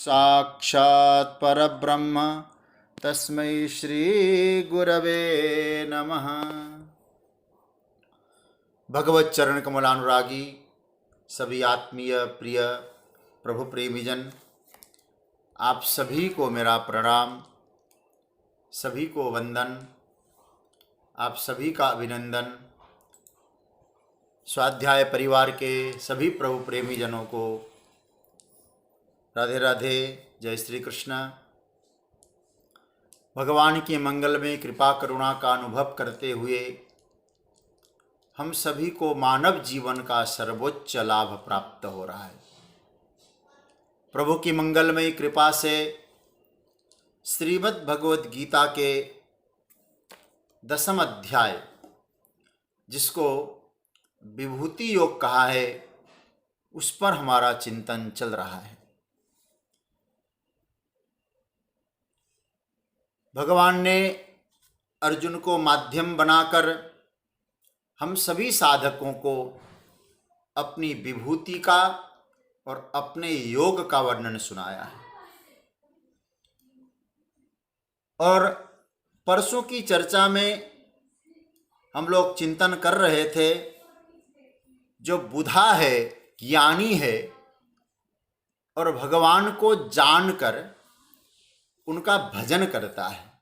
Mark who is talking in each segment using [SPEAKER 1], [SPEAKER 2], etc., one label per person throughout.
[SPEAKER 1] साक्षात् परब्रह्म तस्मै श्री गुरवे नमः। भगवत चरण कमलानुरागी सभी आत्मीय प्रिय प्रभु प्रेमीजन, आप सभी को मेरा प्रणाम, सभी को वंदन, आप सभी का अभिनंदन। स्वाध्याय परिवार के सभी प्रभु प्रेमी जनों को राधे राधे, जय श्री कृष्ण। भगवान की मंगल में कृपा करुणा का अनुभव करते हुए हम सभी को मानव जीवन का सर्वोच्च लाभ प्राप्त हो रहा है। प्रभु की मंगलमयी कृपा से श्रीमद् भगवद गीता के 10वें अध्याय, जिसको विभूति योग कहा है, उस पर हमारा चिंतन चल रहा है। भगवान ने अर्जुन को माध्यम बनाकर हम सभी साधकों को अपनी विभूति का और अपने योग का वर्णन सुनाया है। और परसों की चर्चा में हम लोग चिंतन कर रहे थे, जो बुधा है, ज्ञानी है और भगवान को जानकर उनका भजन करता है।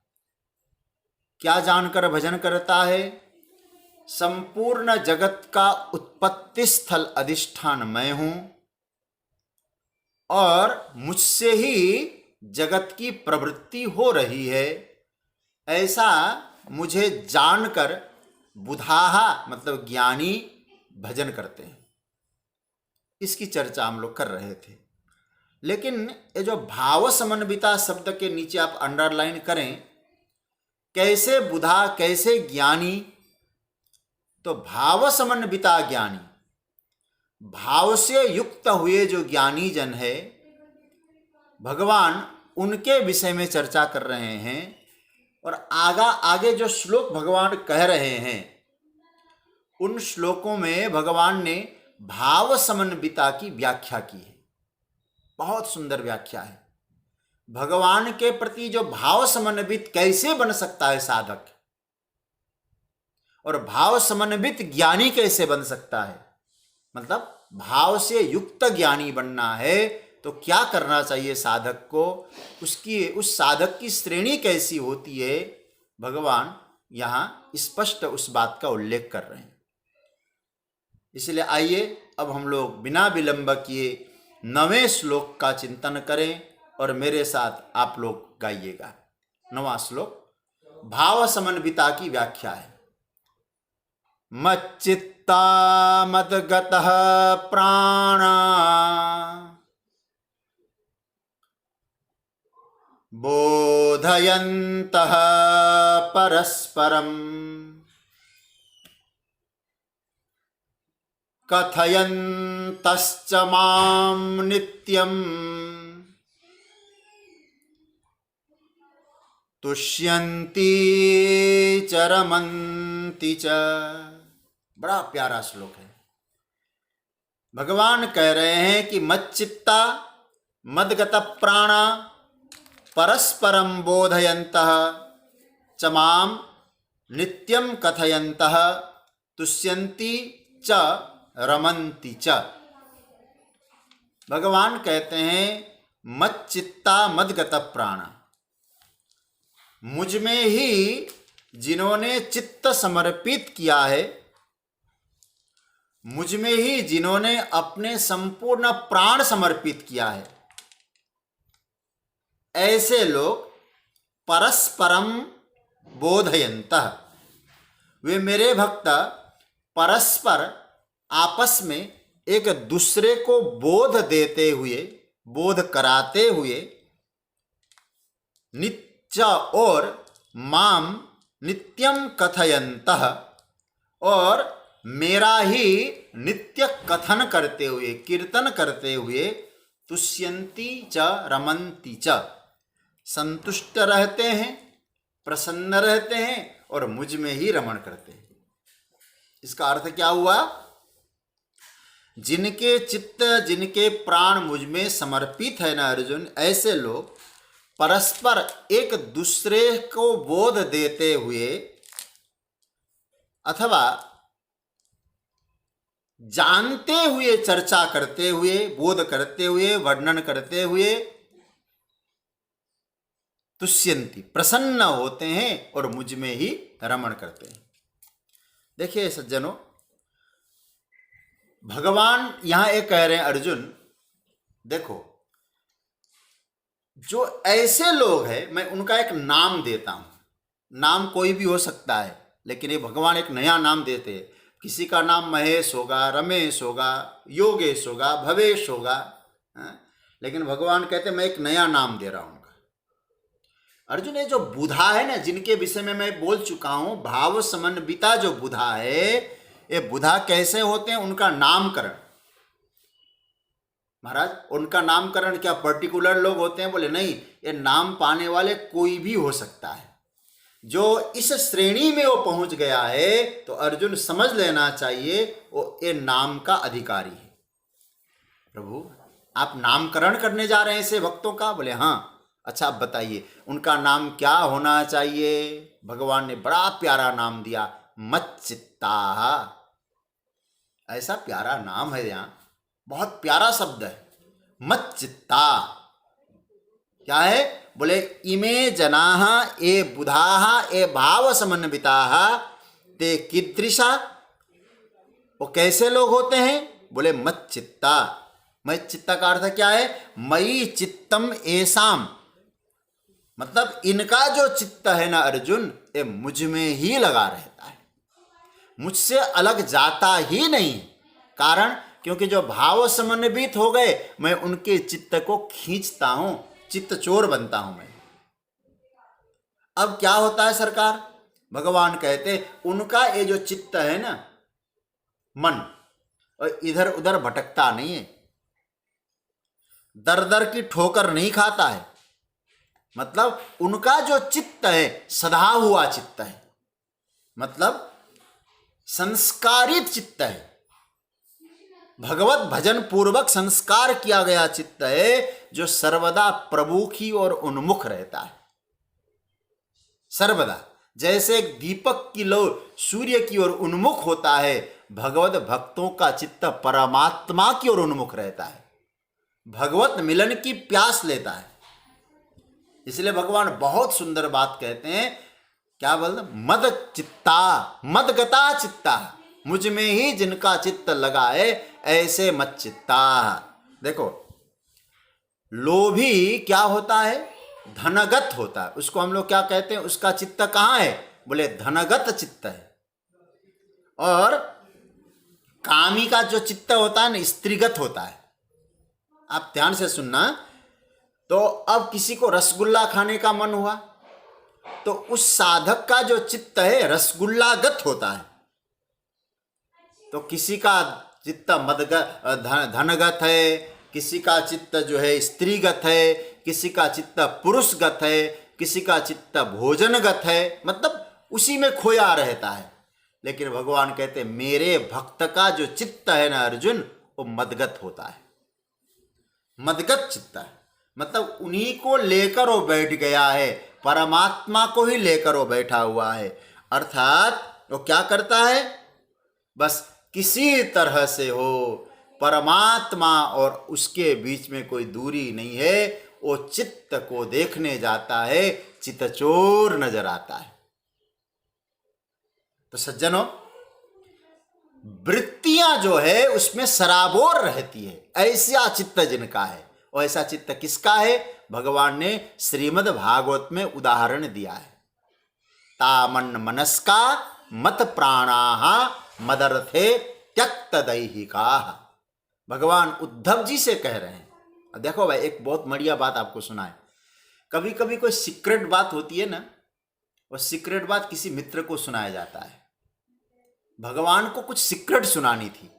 [SPEAKER 1] क्या जानकर भजन करता है? संपूर्ण जगत का उत्पत्ति स्थल अधिष्ठान मैं हूं और मुझसे ही जगत की प्रवृत्ति हो रही है, ऐसा मुझे जानकर बुधाहा मतलब ज्ञानी भजन करते हैं। इसकी चर्चा हम लोग कर रहे थे। लेकिन ये जो भाव समन्विता शब्द के नीचे आप अंडरलाइन करें, कैसे बुधा कैसे ज्ञानी, तो भाव समन्विता ज्ञानी, भाव से युक्त हुए जो ज्ञानी जन है, भगवान उनके विषय में चर्चा कर रहे हैं। और आगे जो श्लोक भगवान कह रहे हैं, उन श्लोकों में भगवान ने भाव समन्विता की व्याख्या की है। बहुत सुंदर व्याख्या है। भगवान के प्रति जो भाव समन्वित कैसे बन सकता है साधक, और भाव समन्वित ज्ञानी कैसे बन सकता है, मतलब भाव से युक्त ज्ञानी बनना है तो क्या करना चाहिए साधक को, उस साधक की श्रेणी कैसी होती है, भगवान यहां स्पष्ट उस बात का उल्लेख कर रहे हैं। इसलिए आइए अब हम लोग बिना विलंब किए 9वें श्लोक का चिंतन करें और मेरे साथ आप लोग गाइएगा। 9वां श्लोक भाव समन्विता की व्याख्या है। मच्चित्ता मद्गतः प्राणा बोधयन्तः परस्परम् कथयन्तश्च मां नित्यम् तुष्यन्ति च रमन्ति च। बड़ा प्यारा श्लोक है। भगवान कह रहे हैं कि मच्चित्ता मद्गत प्राणा परस्परं बोधयन्तः च मां नित्यं कथयन्तः तुष्यन्ति च रमन्ति च। भगवान कहते हैं मच्चित्ता मद्गत प्राणा, मुझ में ही जिन्होंने चित्त समर्पित किया है, मुझ में ही जिन्होंने अपने संपूर्ण प्राण समर्पित किया है, ऐसे लोग परस्परम बोधयन्तः, वे मेरे भक्त परस्पर आपस में एक दूसरे को बोध देते हुए, बोध कराते हुए, नित्य और माम नित्यम कथयन्तः, और मेरा ही नित्य कथन करते हुए, कीर्तन करते हुए, तुष्यन्ति च रमन्ति च, संतुष्ट रहते हैं, प्रसन्न रहते हैं और मुझ में ही रमण करते हैं। इसका अर्थ क्या हुआ? जिनके चित्त जिनके प्राण मुझ में समर्पित है ना अर्जुन, ऐसे लोग परस्पर एक दूसरे को बोध देते हुए अथवा जानते हुए, चर्चा करते हुए, बोध करते हुए, वर्णन करते हुए तुष्यंति, प्रसन्न होते हैं और मुझ में ही रमण करते हैं। देखिए सज्जनों, भगवान यहां एक कह रहे हैं, अर्जुन देखो, जो ऐसे लोग हैं मैं उनका एक नाम देता हूं। नाम कोई भी हो सकता है, लेकिन ये भगवान एक नया नाम देते हैं। किसी का नाम महेश होगा, रमेश होगा, योगेश होगा, भवेश होगा, लेकिन भगवान कहते मैं एक नया नाम दे रहा हूं उनका। अर्जुन, ये जो बुधा है ना, जिनके विषय में मैं बोल चुका हूं, भाव समन्विता जो बुधा है, ये बुधा कैसे होते हैं, उनका नामकरण। महाराज, उनका नामकरण क्या पर्टिकुलर लोग होते हैं? बोले नहीं, ये नाम पाने वाले कोई भी हो सकता है। जो इस श्रेणी में वो पहुंच गया है तो अर्जुन समझ लेना चाहिए वो ये नाम का अधिकारी है। प्रभु, आप नामकरण करने जा रहे हैं ऐसे भक्तों का? बोले हाँ। अच्छा, आप बताइए उनका नाम क्या होना चाहिए? भगवान ने बड़ा प्यारा नाम दिया, मच्चित्ता। ऐसा प्यारा नाम है, यहाँ बहुत प्यारा शब्द है, मच्चित्ता। क्या है? बोले इमे जनाः ए बुधाः ए भाव समन्विताः ते कीदृशा। वो कैसे लोग होते हैं? बोले मच्चित्ता। मच्चित्ता का अर्थ क्या है? मयि चित्तम एसाम, मतलब इनका जो चित्त है ना अर्जुन, ये मुझ में ही लगा रहता है, मुझसे अलग जाता ही नहीं। कारण, क्योंकि जो भाव समन्वित हो गए, मैं उनके चित्त को खींचता हूं, चित्त चोर बनता हूं मैं। अब क्या होता है सरकार? भगवान कहते उनका ये जो चित्त है ना, मन, और इधर उधर भटकता नहीं है, दर दर की ठोकर नहीं खाता है। मतलब उनका जो चित्त है सधा हुआ चित्त है, मतलब संस्कारित चित्त है, भगवत भजन पूर्वक संस्कार किया गया चित्त है, जो सर्वदा प्रभु की ओर उन्मुख रहता है। सर्वदा जैसे एक दीपक की लौ सूर्य की ओर उन्मुख होता है, भगवत भक्तों का चित्त परमात्मा की ओर उन्मुख रहता है, भगवत मिलन की प्यास लेता है। इसलिए भगवान बहुत सुंदर बात कहते हैं, क्या बोलते? मद चित्ता, मदगता चित्ता, मुझ में ही जिनका चित्त लगा है ऐसे मत चित्ता। देखो, लोभी क्या होता है? धनगत होता है। उसको हम लोग क्या कहते हैं? उसका चित्त कहाँ है? बोले धनगत चित्त है। और कामी का जो चित्त होता है ना, स्त्रीगत होता है। आप ध्यान से सुनना। तो अब किसी को रसगुल्ला खाने का मन हुआ, तो उस साधक का जो चित्त है रसगुल्लागत होता है। तो किसी का चित्त धनगत है, किसी का चित्त जो है स्त्रीगत है, किसी का चित्त पुरुषगत है, किसी का चित्त भोजनगत है, मतलब उसी में खोया रहता है। लेकिन भगवान कहते मेरे भक्त का जो चित्त है ना अर्जुन, वो मदगत होता है, मदगत चित्त है। मतलब उन्हीं को लेकर वो बैठ गया है, परमात्मा को ही लेकर वो बैठा हुआ है। अर्थात वो क्या करता है? बस किसी तरह से हो, परमात्मा और उसके बीच में कोई दूरी नहीं है, वो चित्त को देखने जाता है, चित्तचोर नजर आता है। तो सज्जनों, वृत्तियां जो है उसमें सराबोर रहती है, ऐसा चित्त जिनका है। और ऐसा चित्त किसका है? भगवान ने श्रीमद् भागवत में उदाहरण दिया है। तामन मनस्का मत प्राणाहा मदर्थे त्यक्त दैहिका। भगवान उद्धव जी से कह रहे हैं। देखो भाई, एक बहुत बढ़िया बात आपको सुनाए। कभी कभी कोई सीक्रेट बात होती है ना, वो सीक्रेट बात किसी मित्र को सुनाया जाता है। भगवान को कुछ सीक्रेट सुनानी थी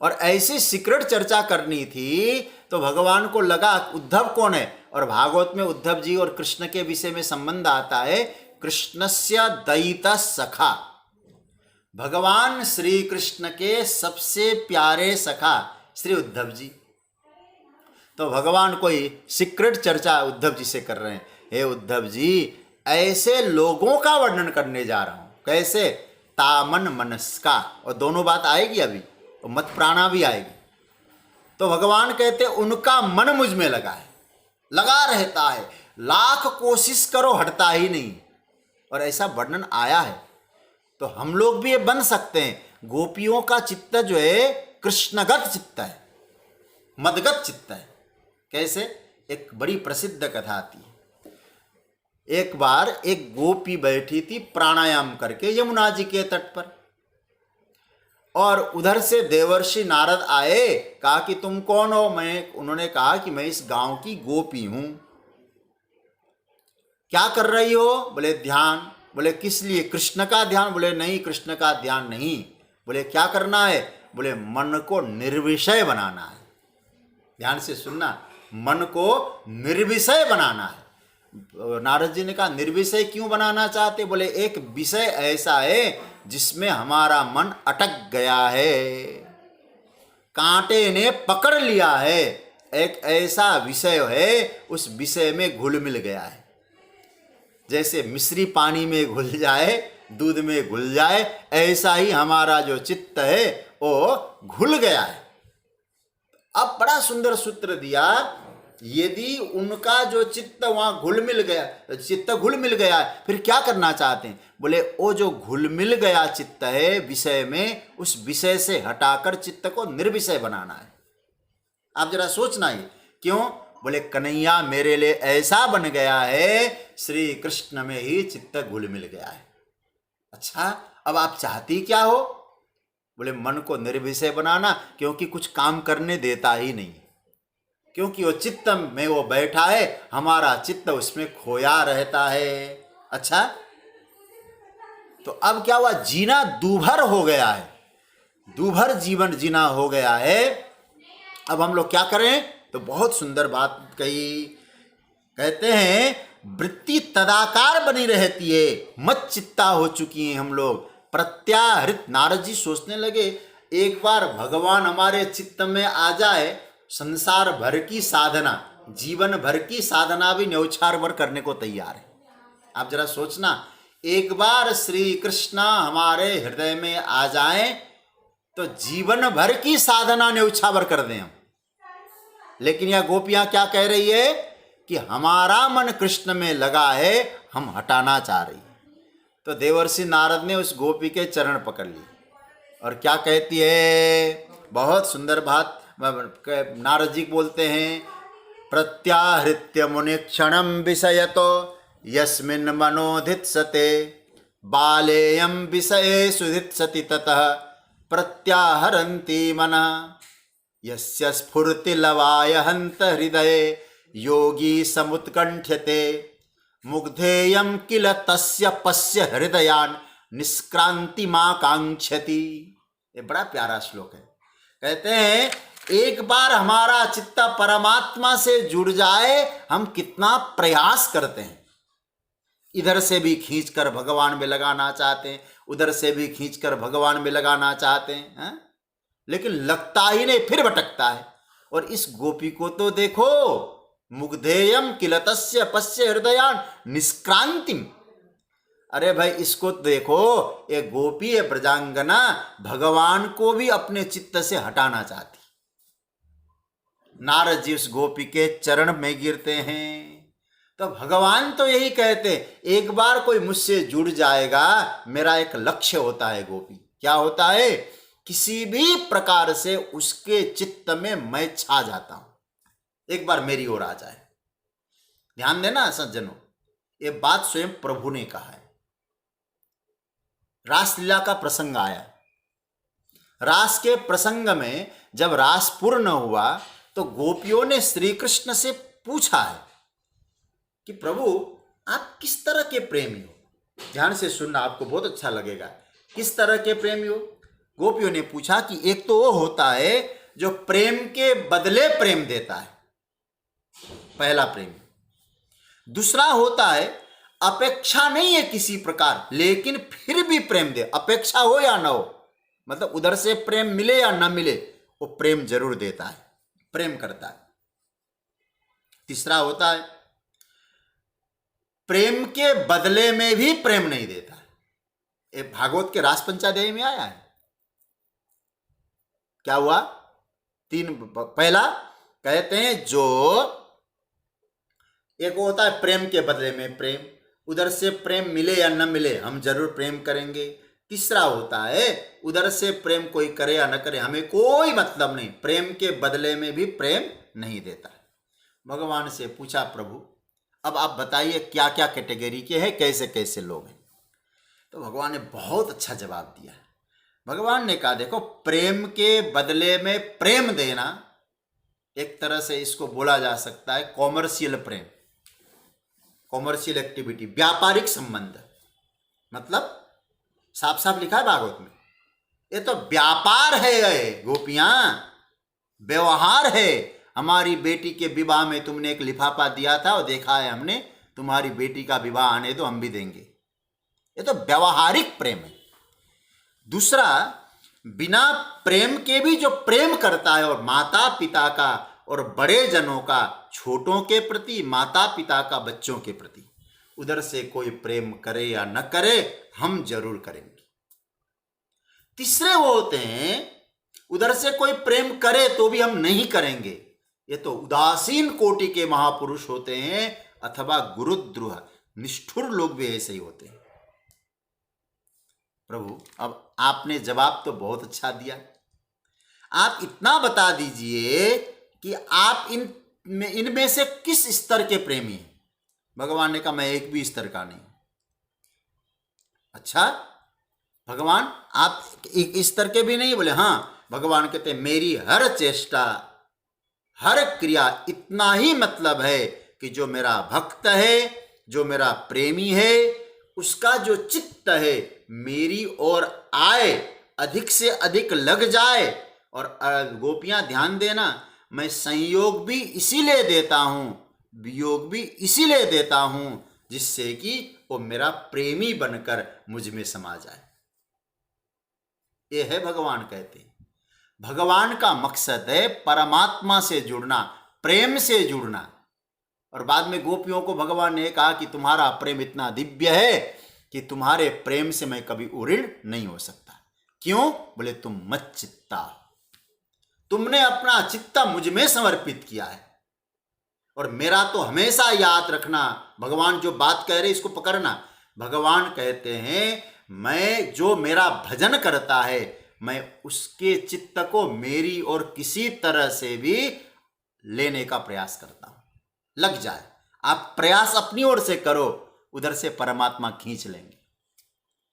[SPEAKER 1] और ऐसी सीक्रेट चर्चा करनी थी, तो भगवान को लगा उद्धव कौन है, और भागवत में उद्धव जी और कृष्ण के विषय में संबंध आता है। कृष्णस्य दयिता सखा, भगवान श्री कृष्ण के सबसे प्यारे सखा श्री उद्धव जी। तो भगवान कोई सीक्रेट चर्चा उद्धव जी से कर रहे हैं। हे उद्धव जी, ऐसे लोगों का वर्णन करने जा रहा हूं। कैसे? तामन मनस्का, और दोनों बात आएगी अभी, और मत प्राणा भी आएगी। तो भगवान कहते उनका मन मुझ में लगा है, लगा रहता है, लाख कोशिश करो हटता ही नहीं। और ऐसा वर्णन आया है। तो हम लोग भी ये बन सकते हैं। गोपियों का चित्त जो है कृष्णगत चित्त है, मदगत चित्त है। कैसे? एक बड़ी प्रसिद्ध कथा आती है। एक बार एक गोपी बैठी थी प्राणायाम करके यमुना जी के तट पर, और उधर से देवर्षि नारद आए, कहा कि तुम कौन हो? उन्होंने कहा कि मैं इस गांव की गोपी हूं। क्या कर रही हो? बोले ध्यान। बोले किस लिए? कृष्ण का ध्यान। बोले नहीं, कृष्ण का ध्यान नहीं। बोले क्या करना है? बोले मन को निर्विषय बनाना है। ध्यान से सुनना, मन को निर्विषय बनाना है। नारद जी ने कहा निर्विषय क्यों बनाना चाहते? बोले एक विषय ऐसा है जिसमें हमारा मन अटक गया है, कांटे ने पकड़ लिया है। एक ऐसा विषय है, उस विषय में घुल मिल गया है। जैसे मिश्री पानी में घुल जाए, दूध में घुल जाए, ऐसा ही हमारा जो चित्त है वो घुल गया है। अब बड़ा सुंदर सूत्र दिया, यदि उनका जो चित्त वहां घुल मिल गया, चित्त घुल मिल गया है, फिर क्या करना चाहते हैं? बोले वो जो घुल मिल गया चित्त है विषय में, उस विषय से हटाकर चित्त को निर्विषय बनाना है। आप जरा सोचना ये क्यों? बोले कन्हैया मेरे लिए ऐसा बन गया है, श्री कृष्ण में ही चित्त घुल मिल गया है। अच्छा, अब आप चाहती क्या हो? बोले मन को निर्विषय बनाना, क्योंकि कुछ काम करने देता ही नहीं, क्योंकि वो चित्त में वो बैठा है, हमारा चित्त उसमें खोया रहता है। अच्छा, तो अब क्या हुआ? जीना दूभर हो गया है, दूभर जीवन जीना हो गया है। अब हम लोग क्या करें? तो बहुत सुंदर बात कही। कहते हैं वृत्ति तदाकार बनी रहती है, मत चित्ता हो चुकी हैं हम लोग, प्रत्याहृत। नारद जी सोचने लगे एक बार भगवान हमारे चित्त में आ जाए, संसार भर की साधना, जीवन भर की साधना भी न्यौछावर भर करने को तैयार है। आप जरा सोचना, एक बार श्री कृष्ण हमारे हृदय में आ जाएं तो जीवन भर की साधना न्यौछावर कर दें हम। लेकिन यह गोपियां क्या कह रही है कि हमारा मन कृष्ण में लगा है, हम हटाना चाह रही। तो देवर्षि नारद ने उस गोपी के चरण पकड़ लिए और क्या कहती है? बहुत सुंदर बात नारद जी बोलते हैं, प्रत्याहृत्य मुनि क्षणम विषयतो यस्मिन् मनोधित्सते बालेयं विषये सुधित्सति ततः प्रत्याहरन्ति मनः यस्य स्फूर्तिलवाय हन्त हृदये योगी समुत्कण्ठ्यते मुग्धेयं किल तस्य पश्य हृदयान् निष्क्रांतिमाकांक्षति। ये बड़ा प्यारा श्लोक है। कहते हैं एक बार हमारा चित्त परमात्मा से जुड़ जाए, हम कितना प्रयास करते हैं। इधर से भी खींचकर भगवान में लगाना चाहते हैं, उधर से भी खींचकर भगवान में लगाना चाहते हैं, लेकिन लगता ही नहीं, फिर भटकता है। और इस गोपी को तो देखो, मुग्धेयम किलतस्य पश्य हृदयान निष्क्रांतिम। अरे भाई इसको देखो, ये गोपी है ब्रजांगना, भगवान को भी अपने चित्त से हटाना चाहती। नारद जी उस गोपी के चरण में गिरते हैं। तो भगवान तो यही कहते, एक बार कोई मुझसे जुड़ जाएगा, मेरा एक लक्ष्य होता है गोपी। क्या होता है? किसी भी प्रकार से उसके चित्त में मैं छा जाता हूं, एक बार मेरी ओर आ जाए। ध्यान देना सज्जनों, ये बात स्वयं प्रभु ने कहा है। रासलीला का प्रसंग आया, रास के प्रसंग में जब रास पूर्ण हुआ तो गोपियों ने श्री कृष्ण से पूछा है कि प्रभु आप किस तरह के प्रेमी हो? ध्यान से सुनना, आपको बहुत अच्छा लगेगा। किस तरह के प्रेमी हो? गोपियों ने पूछा कि एक तो वो होता है जो प्रेम के बदले प्रेम देता है, पहला प्रेम। दूसरा होता है अपेक्षा नहीं है किसी प्रकार, लेकिन फिर भी प्रेम दे, अपेक्षा हो या ना हो, मतलब उधर से प्रेम मिले या ना मिले, वो प्रेम जरूर देता है, प्रेम करता है। तीसरा होता है प्रेम के बदले में भी प्रेम नहीं देता। ये भागवत के रास पंचाध्याय में आया है। क्या हुआ? पहला कहते हैं जो एक होता है प्रेम के बदले में प्रेम, उधर से प्रेम मिले या न मिले हम जरूर प्रेम करेंगे। तीसरा होता है उधर से प्रेम कोई करे या न करे, हमें कोई मतलब नहीं, प्रेम के बदले में भी प्रेम नहीं देता। भगवान से पूछा, प्रभु अब आप बताइए क्या क्या कैटेगरी के हैं, कैसे कैसे लोग हैं। तो भगवान ने बहुत अच्छा जवाब दिया। भगवान ने कहा देखो, प्रेम के बदले में प्रेम देना, एक तरह से इसको बोला जा सकता है कॉमर्शियल प्रेम, कॉमर्शियल एक्टिविटी, व्यापारिक संबंध। मतलब साफ साफ लिखा है भागवत में, ये तो व्यापार है गोपियां, व्यवहार है। हमारी बेटी के विवाह में तुमने एक लिफाफा दिया था और देखा है हमने, तुम्हारी बेटी का विवाह आने दो, हम भी देंगे। ये तो व्यावहारिक प्रेम है। दूसरा, बिना प्रेम के भी जो प्रेम करता है, और माता पिता का और बड़े जनों का छोटों के प्रति, माता पिता का बच्चों के प्रति, उधर से कोई प्रेम करे या न करे हम जरूर करेंगे। तीसरे वो होते हैं उधर से कोई प्रेम करे तो भी हम नहीं करेंगे, ये तो उदासीन कोटि के महापुरुष होते हैं, अथवा गुरुद्रोह निष्ठुर लोग भी ऐसे ही होते हैं। प्रभु अब आपने जवाब तो बहुत अच्छा दिया, आप इतना बता दीजिए कि आप इनमें से किस स्तर के प्रेमी हैं। भगवान ने कहा मैं एक भी स्तर का नहीं। अच्छा भगवान आप एक स्तर के भी नहीं? बोले हाँ। भगवान कहते मेरी हर चेष्टा, हर क्रिया इतना ही मतलब है कि जो मेरा भक्त है, जो मेरा प्रेमी है, उसका जो चित्त है मेरी ओर आए, अधिक से अधिक लग जाए। और गोपियां ध्यान देना, मैं संयोग भी इसीलिए देता हूं, वियोग भी इसीलिए देता हूं, जिससे कि वो मेरा प्रेमी बनकर मुझ में समा जाए। ये है भगवान कहते हैं। भगवान का मकसद है परमात्मा से जुड़ना, प्रेम से जुड़ना। और बाद में गोपियों को भगवान ने कहा कि तुम्हारा प्रेम इतना दिव्य है कि तुम्हारे प्रेम से मैं कभी उऋण नहीं हो सकता। क्यों? बोले तुम मत चित्ता, तुमने अपना चित्ता मुझ में समर्पित किया है। और मेरा तो हमेशा याद रखना, भगवान जो बात कह रहे इसको पकड़ना। भगवान कहते हैं मैं जो मेरा भजन करता है, मैं उसके चित्त को मेरी और किसी तरह से भी लेने का प्रयास करता हूं। लग जाए, आप प्रयास अपनी ओर से करो, उधर से परमात्मा खींच लेंगे।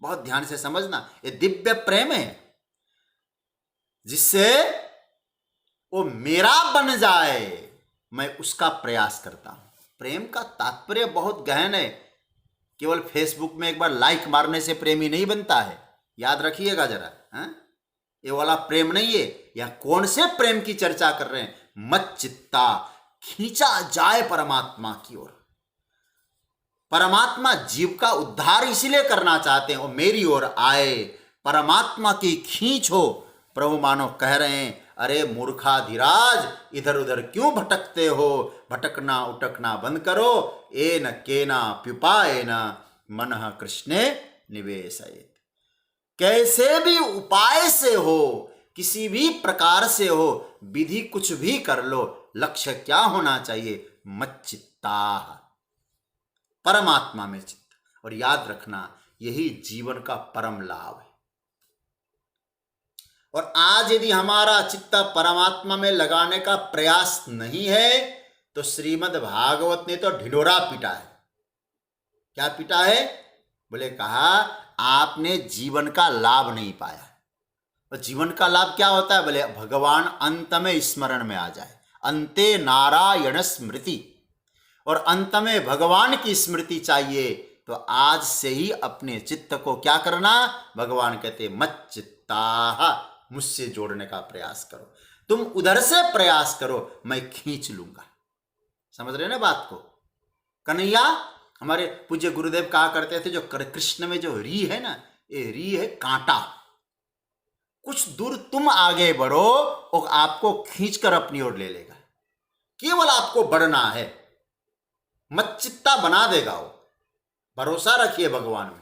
[SPEAKER 1] बहुत ध्यान से समझना, ये दिव्य प्रेम है जिससे वो मेरा बन जाए, मैं उसका प्रयास करता हूं। प्रेम का तात्पर्य बहुत गहन है। केवल फेसबुक में एक बार लाइक मारने से प्रेमी नहीं बनता है, याद रखिएगा जरा। ये वाला प्रेम नहीं है। या कौन से प्रेम की चर्चा कर रहे हैं? मत चित्ता, खींचा जाए परमात्मा की ओर। परमात्मा जीव का उद्धार इसीलिए करना चाहते हैं, वो मेरी ओर आए, परमात्मा की खींच हो। प्रभु मानो कह रहे हैं अरे मूर्खाधिराज, इधर उधर क्यों भटकते हो? भटकना उटकना बंद करो। एन केना प्युपाएन मनः कृष्णे निवेशयेत्। कैसे भी उपाय से हो, किसी भी प्रकार से हो, विधि कुछ भी कर लो, लक्ष्य क्या होना चाहिए? मच्चित्ता, परमात्मा में चित्त। और याद रखना यही जीवन का परम लाभ है। और आज यदि हमारा चित्त परमात्मा में लगाने का प्रयास नहीं है तो श्रीमद् भागवत ने तो ढिढोरा पीटा है। क्या पीटा है? बोले कहा आपने जीवन का लाभ नहीं पाया। और जीवन का लाभ क्या होता है? बोले भगवान अंत में स्मरण में आ जाए, अंते नारायण स्मृति। और अंत में भगवान की स्मृति चाहिए तो आज से ही अपने चित्त को क्या करना? भगवान कहते मत चित्ता, मुझसे जोड़ने का प्रयास करो। तुम उधर से प्रयास करो, मैं खींच लूंगा। समझ रहे ना बात को? कन्हैया हमारे पूज्य गुरुदेव कहा करते थे, जो कृष्ण में जो री है ना, ये री है कांटा। कुछ दूर तुम आगे बढ़ो और आपको खींचकर अपनी ओर ले लेगा। केवल आपको बढ़ना है, मच्चित्ता बना देगा वो। भरोसा रखिए भगवान में।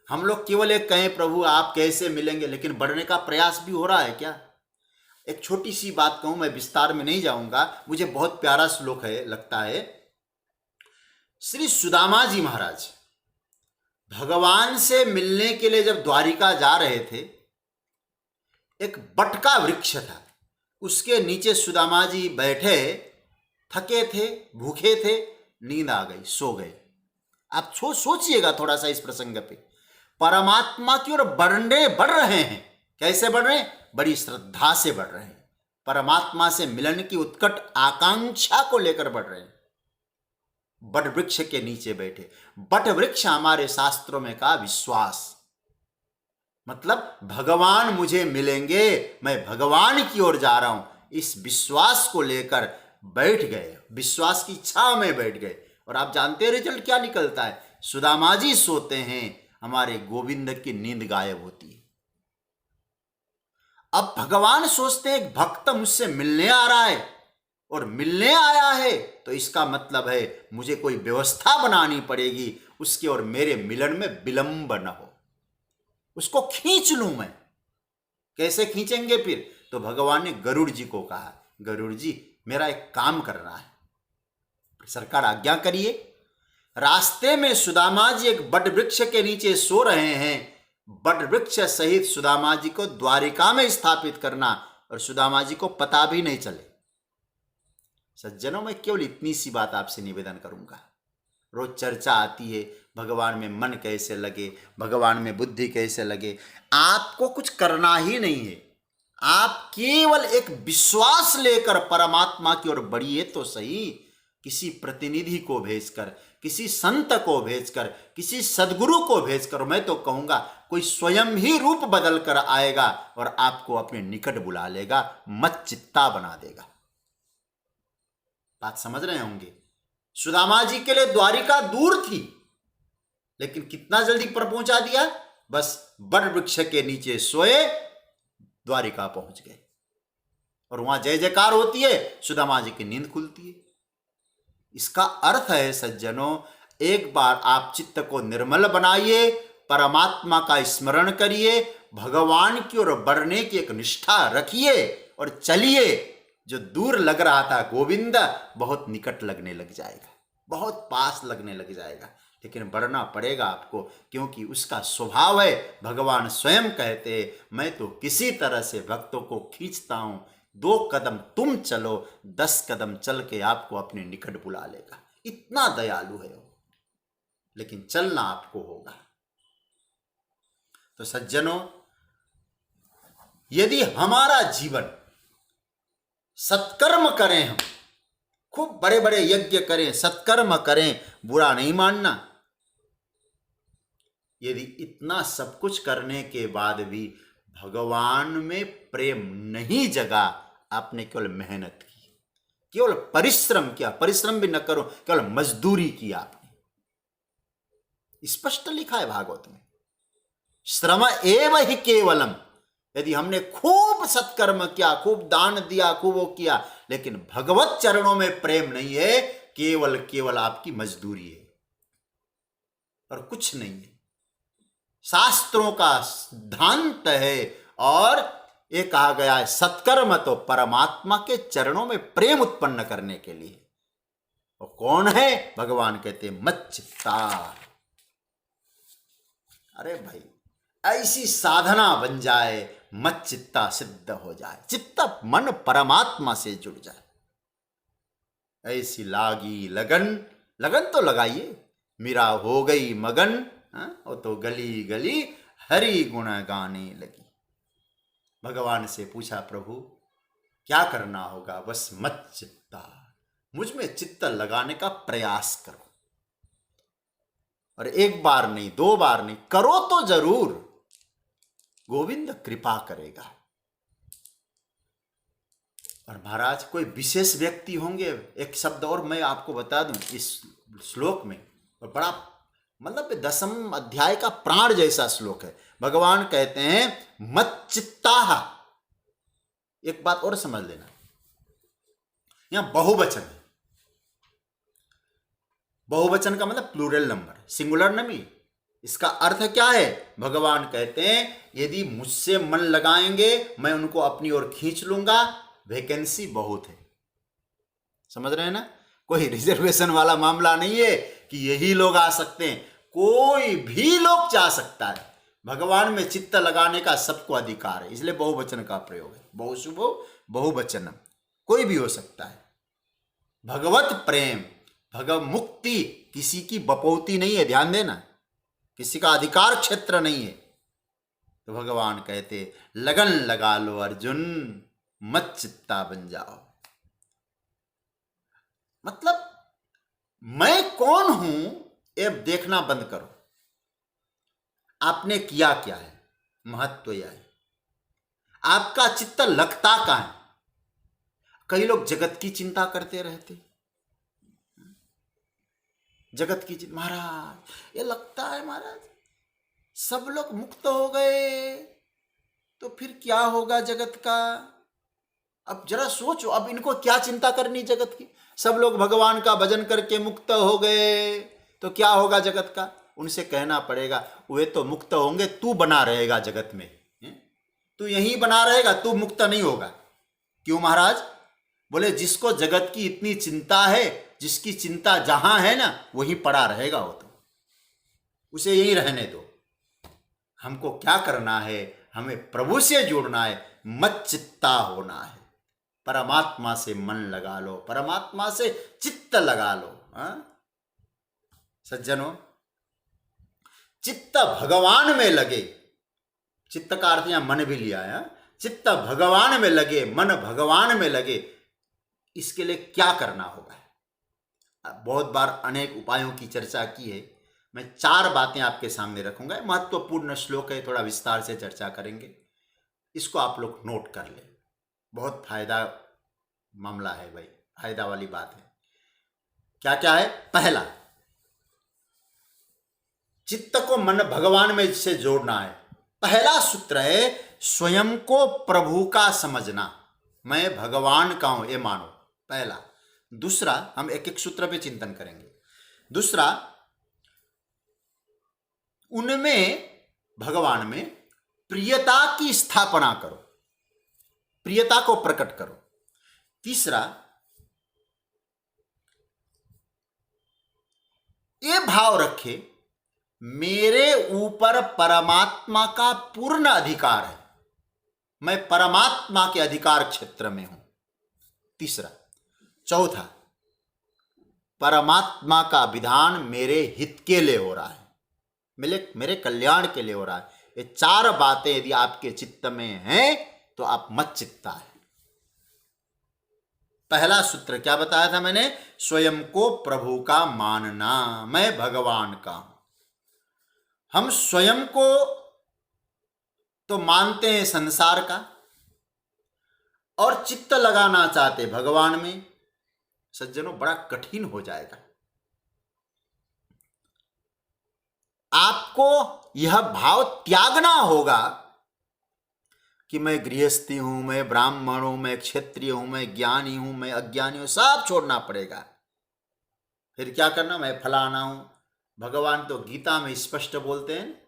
[SPEAKER 1] हम लोग केवल एक कहें प्रभु आप कैसे मिलेंगे, लेकिन बढ़ने का प्रयास भी हो रहा है क्या? एक छोटी सी बात कहूं, मैं विस्तार में नहीं जाऊंगा, मुझे बहुत प्यारा श्लोक है लगता है। श्री सुदामा जी महाराज भगवान से मिलने के लिए जब द्वारिका जा रहे थे, एक बट का वृक्ष था, उसके नीचे सुदामा जी बैठे, थके थे, भूखे थे, नींद आ गई, सो गए। आप सोचिएगा थोड़ा सा इस प्रसंग पे। परमात्मा की ओर बढ़ रहे हैं। कैसे बढ़ रहे हैं? बड़ी श्रद्धा से बढ़ रहे हैं। परमात्मा से मिलन की उत्कट आकांक्षा को लेकर बढ़ रहे हैं। बट वृक्ष के नीचे बैठे। बट वृक्ष हमारे शास्त्रों में का विश्वास, मतलब भगवान मुझे मिलेंगे, मैं भगवान की ओर जा रहा हूं, इस विश्वास को लेकर बैठ गए, विश्वास की छांव में बैठ गए। और आप जानते हैं रिजल्ट क्या निकलता है? सुदामा जी सोते हैं, हमारे गोविंद की नींद गायब होती है। अब भगवान सोचते हैं एक भक्त मुझसे मिलने आ रहा है, और मिलने आया है तो इसका मतलब है मुझे कोई व्यवस्था बनानी पड़ेगी उसके और मेरे मिलन में विलंब न हो, उसको खींच लूं मैं। कैसे खींचेंगे फिर? तो भगवान ने गरुड़ जी को कहा, गरुड़ जी मेरा एक काम करना है, सरकार आज्ञा करिए। रास्ते में सुदामा जी एक बट वृक्ष के नीचे सो रहे हैं, बट वृक्ष सहित सुदामा जी को द्वारिका में स्थापित करना, और सुदामा जी को पता भी नहीं चले। सज्जनों, मैं केवल इतनी सी बात आपसे निवेदन करूंगा। रोज चर्चा आती है भगवान में मन कैसे लगे, भगवान में बुद्धि कैसे लगे। आपको कुछ करना ही नहीं है, आप केवल एक विश्वास लेकर परमात्मा की ओर बढ़िए तो सही। किसी प्रतिनिधि को भेजकर, किसी संत को भेजकर, किसी सदगुरु को भेजकर, मैं तो कहूंगा कोई स्वयं ही रूप बदल कर आएगा और आपको अपने निकट बुला लेगा, मच्चित्ता बना देगा। बात समझ रहे होंगे? सुदामा जी के लिए द्वारिका दूर थी, लेकिन कितना जल्दी पर पहुंचा दिया। बस बट वृक्ष के नीचे सोए, द्वारिका पहुंच गए, और वहां जय जयकार होती है, सुदामा जी की नींद खुलती है। इसका अर्थ है सज्जनों, एक बार आप चित्त को निर्मल बनाइए, परमात्मा का स्मरण करिए, भगवान की ओर बढ़ने की एक निष्ठा रखिए और चलिए। जो दूर लग रहा था गोविंद, बहुत निकट लगने लग जाएगा, बहुत पास लगने लग जाएगा। लेकिन बढ़ना पड़ेगा आपको, क्योंकि उसका स्वभाव है। भगवान स्वयं कहते हैं, मैं तो किसी तरह से भक्तों को खींचता हूं, 2 कदम तुम चलो, 10 कदम चल के आपको अपने निकट बुला लेगा। इतना दयालु है वो, लेकिन चलना आपको होगा। तो सज्जनों, यदि हमारा जीवन सत्कर्म करें, हम खूब बड़े बड़े यज्ञ करें, सत्कर्म करें, बुरा नहीं मानना। यदि इतना सब कुछ करने के बाद भी भगवान में प्रेम नहीं जगा, आपने केवल मेहनत की, केवल परिश्रम किया, परिश्रम भी न करो, केवल मजदूरी की आपने। स्पष्ट लिखा है भागवत में, श्रम एव ही केवलम। यदि हमने खूब सत्कर्म किया, खूब दान दिया, खूब वो किया, लेकिन भगवत चरणों में प्रेम नहीं है, केवल केवल आपकी मजदूरी है और कुछ नहीं है। शास्त्रों का सिद्धांत है, और ये कहा गया है सत्कर्म तो परमात्मा के चरणों में प्रेम उत्पन्न करने के लिए। और कौन है? भगवान कहते हैं मच्चित्ता। अरे भाई, ऐसी साधना बन जाए, मच्चित्ता सिद्ध हो जाए, चित्त मन परमात्मा से जुड़ जाए। ऐसी लागी लगन, लगन तो लगाइए, मीरा हो गई मगन, वो तो गली गली हरि गुण गाने लगी। भगवान से पूछा, प्रभु क्या करना होगा? बस मच्चित्ता, मुझ में चित्त लगाने का प्रयास करो। और एक बार नहीं, 2 बार नहीं, करो तो जरूर, गोविंद कृपा करेगा। और महाराज कोई विशेष व्यक्ति होंगे, एक शब्द और मैं आपको बता दूं इस श्लोक में, और बड़ा मतलब 10वें अध्याय का प्राण जैसा श्लोक है। भगवान कहते हैं मच्चित्ताः। एक बात और समझ लेना, यहां बहुवचन है। बहुवचन का मतलब प्लूरल नंबर, सिंगुलर नहीं। इसका अर्थ क्या है? भगवान कहते हैं यदि मुझसे मन लगाएंगे मैं उनको अपनी ओर खींच लूंगा, वैकेंसी बहुत है। समझ रहे हैं ना? कोई रिजर्वेशन वाला मामला नहीं है कि यही लोग आ सकते हैं, कोई भी लोग जा सकता है। भगवान में चित्त लगाने का सबको अधिकार है, इसलिए बहुवचन का प्रयोग है। बहुशुभो बहुवचनम, कोई भी हो सकता है। भगवत प्रेम, भगव मुक्ति किसी की बपौती नहीं है, ध्यान देना, किसी का अधिकार क्षेत्र नहीं है। तो भगवान कहते लगन लगा लो अर्जुन, मत चित्ता बन जाओ। मतलब मैं कौन हूं ये देखना बंद करो, आपने किया क्या है, महत्व यह है। आपका चित्त लगता कहां है? कई लोग जगत की चिंता करते रहते, जगत की चिंता, महाराज ये लगता है महाराज सब लोग मुक्त हो गए तो फिर क्या होगा जगत का। अब जरा सोचो, अब इनको क्या चिंता करनी जगत की? सब लोग भगवान का भजन करके मुक्त हो गए तो क्या होगा जगत का? उनसे कहना पड़ेगा वे तो मुक्त होंगे, तू बना रहेगा जगत में, तू यहीं बना रहेगा, तू मुक्त नहीं होगा। क्यों महाराज? बोले जिसको जगत की इतनी चिंता है, जिसकी चिंता जहां है ना वहीं पड़ा रहेगा वो, तो उसे यहीं रहने दो। हमको क्या करना है? हमें प्रभु से जुड़ना है, मत चित्ता होना है। परमात्मा से मन लगा लो, परमात्मा से चित्त लगा लो। सज्जनों, चित्त भगवान में लगे, चित्त का अर्थ यहां मन भी लिया है। चित्त भगवान में लगे, मन भगवान में लगे, इसके लिए क्या करना होगा? बहुत बार अनेक उपायों की चर्चा की है, मैं 4 बातें आपके सामने रखूंगा। महत्वपूर्ण श्लोक है, थोड़ा विस्तार से चर्चा करेंगे, इसको आप लोग नोट कर ले। बहुत फायदा मामला है भाई, फायदा वाली बात है। क्या क्या है? पहला, चित्त को मन भगवान में से जोड़ना है। पहला सूत्र है स्वयं को प्रभु का समझना, मैं भगवान का हूं ये मानो, पहला। दूसरा, हम एक एक सूत्र पे चिंतन करेंगे। दूसरा, उनमें भगवान में प्रियता की स्थापना करो, प्रियता को प्रकट करो। तीसरा, ये भाव रखे मेरे ऊपर परमात्मा का पूर्ण अधिकार है, मैं परमात्मा के अधिकार क्षेत्र में हूं। तीसरा। चौथा, परमात्मा का विधान मेरे हित के लिए हो रहा है, मेरे कल्याण के लिए हो रहा है। ये 4 बातें यदि आपके चित्त में हैं तो आप मत चित्ता है। पहला सूत्र क्या बताया था मैंने? स्वयं को प्रभु का मानना, मैं भगवान का हूं। हम स्वयं को तो मानते हैं संसार का और चित्त लगाना चाहते भगवान में। सज्जनों, बड़ा कठिन हो जाएगा। आपको यह भाव त्यागना होगा कि मैं गृहस्थी हूं, मैं ब्राह्मण हूं, मैं क्षत्रिय हूं, मैं ज्ञानी हूं, मैं अज्ञानी हूं, सब छोड़ना पड़ेगा। फिर क्या करना? मैं फलाना हूं। भगवान तो गीता में स्पष्ट बोलते हैं,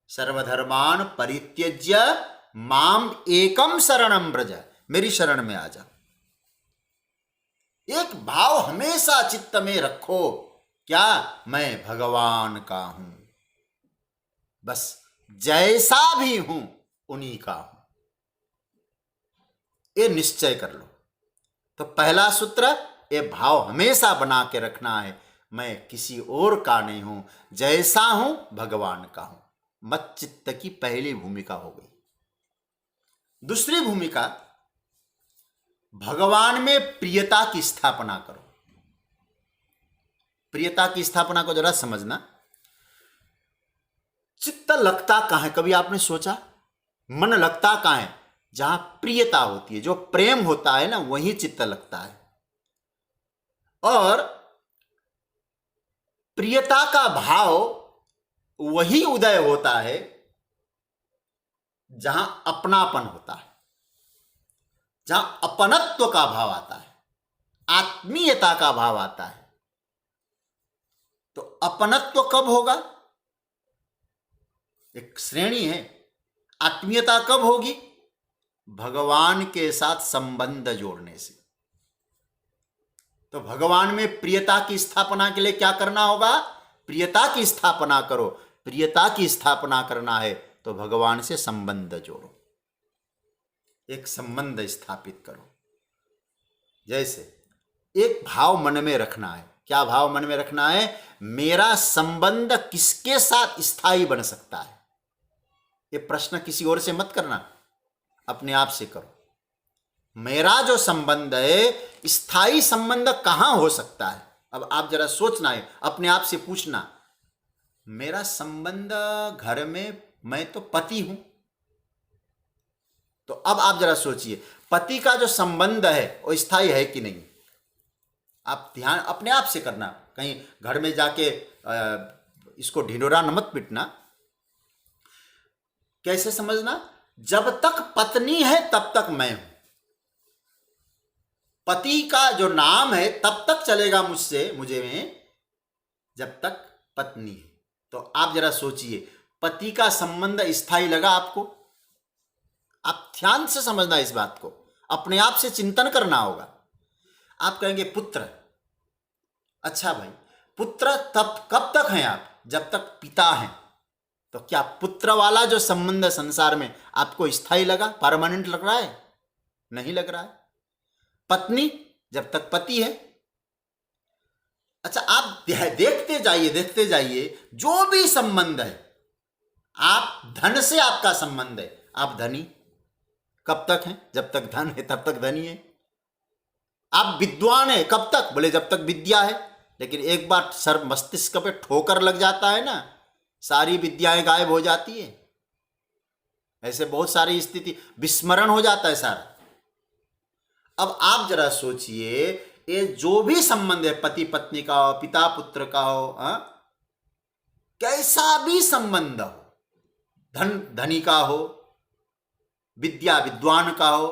[SPEAKER 1] सर्वधर्मान परित्यज्य माम एकम शरणम व्रज, मेरी शरण में आ जा। एक भाव हमेशा चित्त में रखो, क्या? मैं भगवान का हूं, बस जैसा भी हूं उन्हीं का हूं, ये निश्चय कर लो। तो पहला सूत्र, ये भाव हमेशा बना के रखना है, मैं किसी और का नहीं हूं, जैसा हूं भगवान का हूं। मत चित्त की पहली भूमिका हो गई। दूसरी भूमिका, भगवान में प्रियता की स्थापना करो। प्रियता की स्थापना को जरा समझना। चित्त लगता कहां है? कभी आपने सोचा? मन लगता कहां है? जहां प्रियता होती है, जो प्रेम होता है ना, वहीं चित्त लगता है। और प्रियता का भाव वही उदय होता है जहां अपनापन होता है, जहां अपनत्व का भाव आता है, आत्मीयता का भाव आता है। तो अपनत्व कब होगा? एक श्रेणी है। आत्मीयता कब होगी? भगवान के साथ संबंध जोड़ने से। तो भगवान में प्रियता की स्थापना के लिए क्या करना होगा? प्रियता की स्थापना करो। प्रियता की स्थापना करना है तो भगवान से संबंध जोड़ो, एक संबंध स्थापित करो। जैसे एक भाव मन में रखना है। क्या भाव मन में रखना है? मेरा संबंध किसके साथ स्थायी बन सकता है? ये प्रश्न किसी और से मत करना, अपने आप से करो। मेरा जो संबंध है, स्थायी संबंध कहां हो सकता है? अब आप जरा सोचना है, अपने आप से पूछना, मेरा संबंध घर में, मैं तो पति हूं। तो अब आप जरा सोचिए, पति का जो संबंध है वो स्थायी है कि नहीं? आप ध्यान अपने आप से करना। कहीं घर में जाके इसको ढिंढोरा न मत पिटना। कैसे समझना? जब तक पत्नी है तब तक मैं हूं। पति का जो नाम है तब तक चलेगा मुझे में, जब तक पत्नी है। तो आप जरा सोचिए, पति का संबंध स्थायी लगा आपको? आप ध्यान से समझना इस बात को, अपने आप से चिंतन करना होगा। आप कहेंगे पुत्र। अच्छा भाई, पुत्र तब कब तक हैं आप? जब तक पिता हैं। तो क्या पुत्र वाला जो संबंध संसार में आपको स्थायी लगा, परमानेंट लग रहा है? नहीं लग रहा है। पत्नी, जब तक पति है। अच्छा, आप देखते जाइए जो भी संबंध है। आप धन से आपका संबंध है, आप धनी, कब तक हैं? जब तक धन है तब तक धनी है। आप विद्वान है, कब तक? बोले जब तक विद्या है। लेकिन एक बार सर मस्तिष्क पे ठोकर लग जाता है ना, सारी विद्याएं गायब हो जाती है। ऐसे बहुत सारी स्थिति, विस्मरण हो जाता है सारा। अब आप जरा सोचिए, ये जो भी संबंध है, पति पत्नी का हो, पिता पुत्र का हो, कैसा भी संबंध हो, धन धनी का हो, विद्या विद्वान का हो,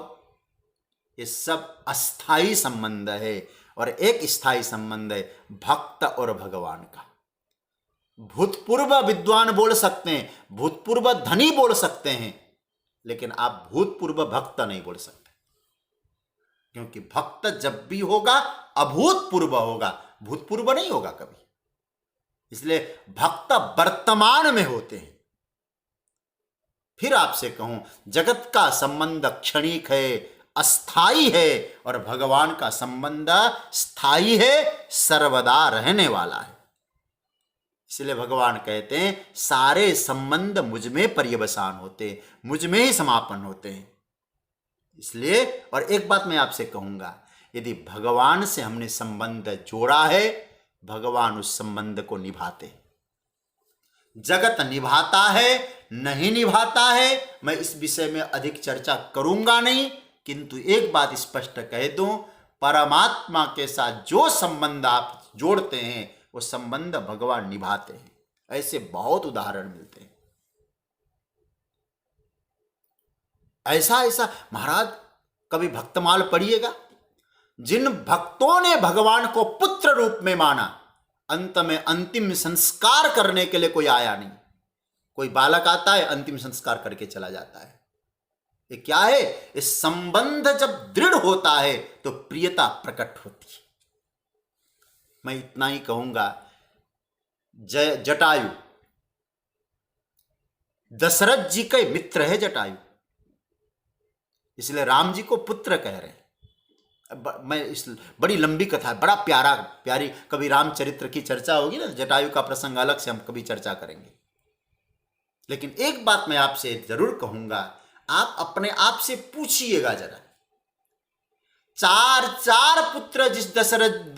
[SPEAKER 1] ये सब अस्थाई संबंध है। और एक स्थायी संबंध है भक्त और भगवान का। भूतपूर्व विद्वान बोल सकते हैं, भूतपूर्व धनी बोल सकते हैं, लेकिन आप भूतपूर्व भक्त नहीं बोल सकते। क्योंकि भक्त जब भी होगा अभूतपूर्व होगा, भूतपूर्व नहीं होगा कभी। इसलिए भक्त वर्तमान में होते हैं। फिर आपसे कहूं, जगत का संबंध क्षणिक है, अस्थाई है, और भगवान का संबंध स्थायी है, सर्वदा रहने वाला है। इसलिए भगवान कहते हैं सारे संबंध मुझ में पर्यवसान होते, मुझ में ही समापन होते हैं। इसलिए, और एक बात मैं आपसे कहूंगा, यदि भगवान से हमने संबंध जोड़ा है, भगवान उस संबंध को निभाते हैं। जगत निभाता है, नहीं निभाता है, मैं इस विषय में अधिक चर्चा करूंगा नहीं। किंतु एक बात स्पष्ट कह दूं, परमात्मा के साथ जो संबंध आप जोड़ते हैं वो संबंध भगवान निभाते हैं। ऐसे बहुत उदाहरण मिलते हैं। ऐसा महाराज, कभी भक्तमाल पढ़िएगा, जिन भक्तों ने भगवान को पुत्र रूप में माना, अंत में अंतिम संस्कार करने के लिए कोई आया नहीं। कोई बालक आता है, अंतिम संस्कार करके चला जाता है। ये क्या है? इस संबंध जब दृढ़ होता है तो प्रियता प्रकट होती है। मैं इतना ही कहूंगा, जटायु दशरथ जी के मित्र है जटायु, इसलिए राम जी को पुत्र कह रहे हैं। मैं इस बड़ी लंबी कथा है, बड़ा प्यारी, कभी रामचरित्र की चर्चा होगी ना, जटायु का प्रसंग अलग से हम कभी चर्चा करेंगे। लेकिन एक बात मैं आपसे जरूर कहूंगा, आप अपने आप से पूछिएगा जरा, चार पुत्र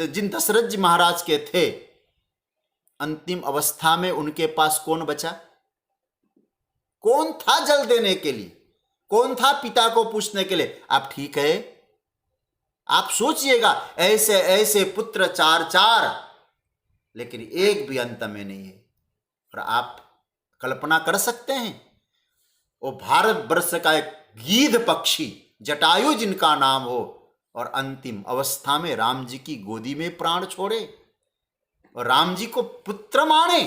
[SPEAKER 1] जिन दशरथ जी महाराज के थे, अंतिम अवस्था में उनके पास कौन बचा? कौन था जल देने के लिए? कौन था पिता को पूछने के लिए, आप ठीक है? आप सोचिएगा, ऐसे पुत्र चार, लेकिन एक भी अंत में नहीं है। और आप कल्पना कर सकते हैं, वो भारतवर्ष का एक गीध पक्षी जटायु जिनका नाम हो, और अंतिम अवस्था में राम जी की गोदी में प्राण छोड़े और राम जी को पुत्र माने,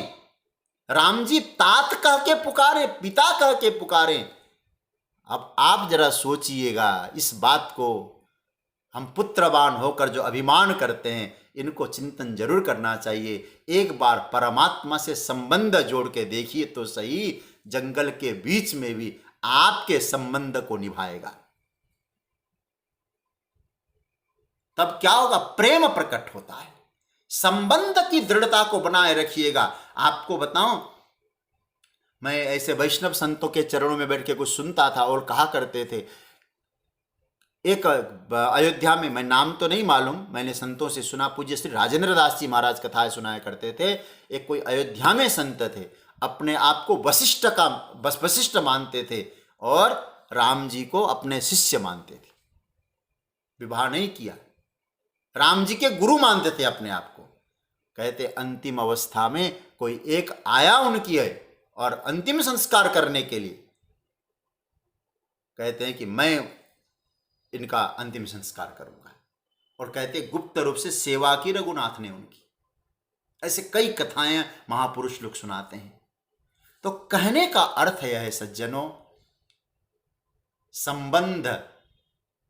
[SPEAKER 1] राम जी तात कह के पुकारे, पिता कह के पुकारे। अब आप जरा सोचिएगा इस बात को। हम पुत्रवान होकर जो अभिमान करते हैं, इनको चिंतन जरूर करना चाहिए। एक बार परमात्मा से संबंध जोड़ के देखिए तो सही, जंगल के बीच में भी आपके संबंध को निभाएगा। तब क्या होगा? प्रेम प्रकट होता है। संबंध की दृढ़ता को बनाए रखिएगा। आपको बताऊं, मैं ऐसे वैष्णव संतों के चरणों में बैठ के कुछ सुनता था और कहा करते थे, एक अयोध्या में, मैं नाम तो नहीं मालूम, मैंने संतों से सुना, पूज्य श्री राजेंद्र दास जी महाराज कथाएं सुनाया करते थे। एक कोई अयोध्या में संत थे, अपने आप को वशिष्ठ मानते थे और राम जी को अपने शिष्य मानते थे। विवाह नहीं किया, राम जी के गुरु मानते थे अपने आप को। कहते अंतिम अवस्था में कोई एक आया उनकी है और अंतिम संस्कार करने के लिए, कहते हैं कि मैं इनका अंतिम संस्कार करूंगा। और कहते गुप्त रूप से सेवा की रघुनाथ ने उनकी। ऐसे कई कथाएं महापुरुष लोग सुनाते हैं। तो कहने का अर्थ यह है सज्जनों, संबंध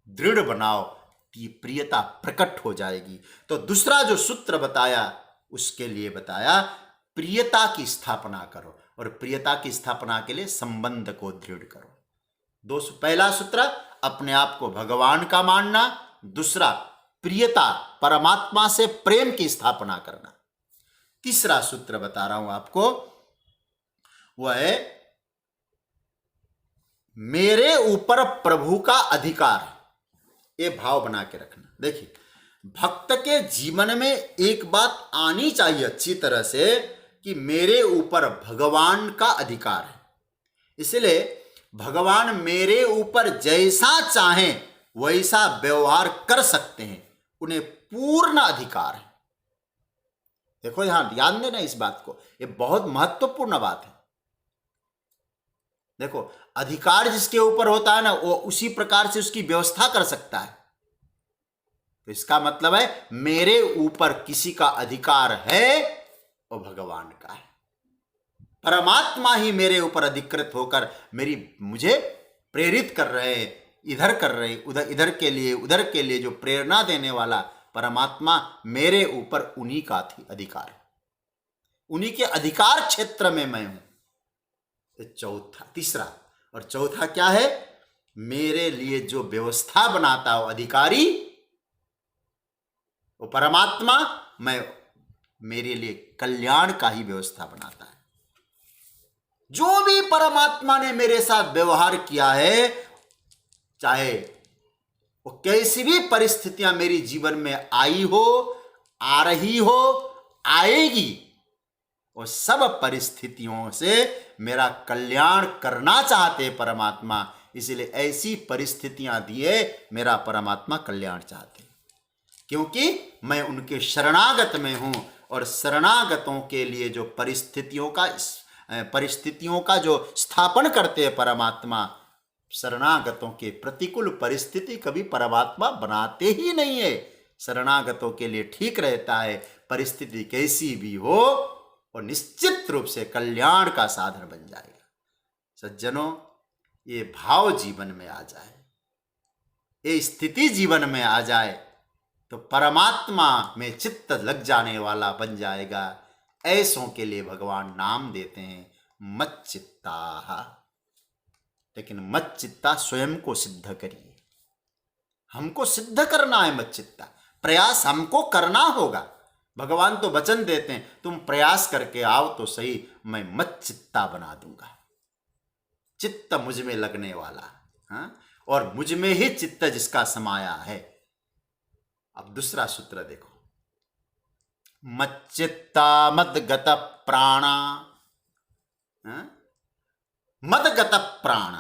[SPEAKER 1] दृढ़ बनाओ कि प्रियता प्रकट हो जाएगी। तो दूसरा जो सूत्र बताया, उसके लिए बताया प्रियता की स्थापना करो, और प्रियता की स्थापना के लिए संबंध को दृढ़ करो। पहला सूत्र अपने आप को भगवान का मानना, दूसरा प्रियता, परमात्मा से प्रेम की स्थापना करना। तीसरा सूत्र बता रहा हूं आपको, वह है मेरे ऊपर प्रभु का अधिकार। ये भाव बना के रखना। देखिए, भक्त के जीवन में एक बात आनी चाहिए अच्छी तरह से कि मेरे ऊपर भगवान का अधिकार है। इसलिए भगवान मेरे ऊपर जैसा चाहें वैसा व्यवहार कर सकते हैं, उन्हें पूर्ण अधिकार है। देखो, यहां ध्यान देना इस बात को, यह बहुत महत्वपूर्ण बात है। देखो, अधिकार जिसके ऊपर होता है ना, वो उसी प्रकार से उसकी व्यवस्था कर सकता है। तो इसका मतलब है मेरे ऊपर किसी का अधिकार है, वो भगवान का है। परमात्मा ही मेरे ऊपर अधिकृत होकर मुझे प्रेरित कर रहे हैं, इधर कर रहे, उधर के लिए जो प्रेरणा देने वाला परमात्मा मेरे ऊपर उन्हीं का अधिकार है, उन्हीं के अधिकार क्षेत्र में मैं हूं। तीसरा और चौथा क्या है? मेरे लिए जो व्यवस्था बनाता हो अधिकारी, वो परमात्मा, मेरे लिए कल्याण का ही व्यवस्था बनाता है। जो भी परमात्मा ने मेरे साथ व्यवहार किया है, चाहे वो कैसी भी परिस्थितियां मेरी जीवन में आई हो, आ रही हो, आएगी, वो सब परिस्थितियों से मेरा कल्याण करना चाहते परमात्मा। इसलिए ऐसी परिस्थितियां दिए मेरा परमात्मा कल्याण चाहते, क्योंकि मैं उनके शरणागत में हूं। और शरणागतों के लिए जो परिस्थितियों का जो स्थापन करते हैं परमात्मा, शरणागतों के प्रतिकूल परिस्थिति कभी परमात्मा बनाते ही नहीं है। शरणागतों के लिए ठीक रहता है, परिस्थिति कैसी भी हो और निश्चित रूप से कल्याण का साधन बन जाएगा। सज्जनों, ये भाव जीवन में आ जाए, ये स्थिति जीवन में आ जाए, तो परमात्मा में चित्त लग जाने वाला बन जाएगा। ऐसों के लिए भगवान नाम देते हैं मच्चित्ता। लेकिन मच्चित्ता स्वयं को सिद्ध करिए, हमको सिद्ध करना है मच्चित्ता, प्रयास हमको करना होगा। भगवान तो वचन देते हैं, तुम प्रयास करके आओ तो सही, मैं मच्चित्ता बना दूंगा। चित्त मुझ में लगने वाला, हाँ? और मुझ में ही चित्त जिसका समाया है। अब दूसरा सूत्र देखो, मच्चित्ता मदगत प्राणा, मदगत प्राण,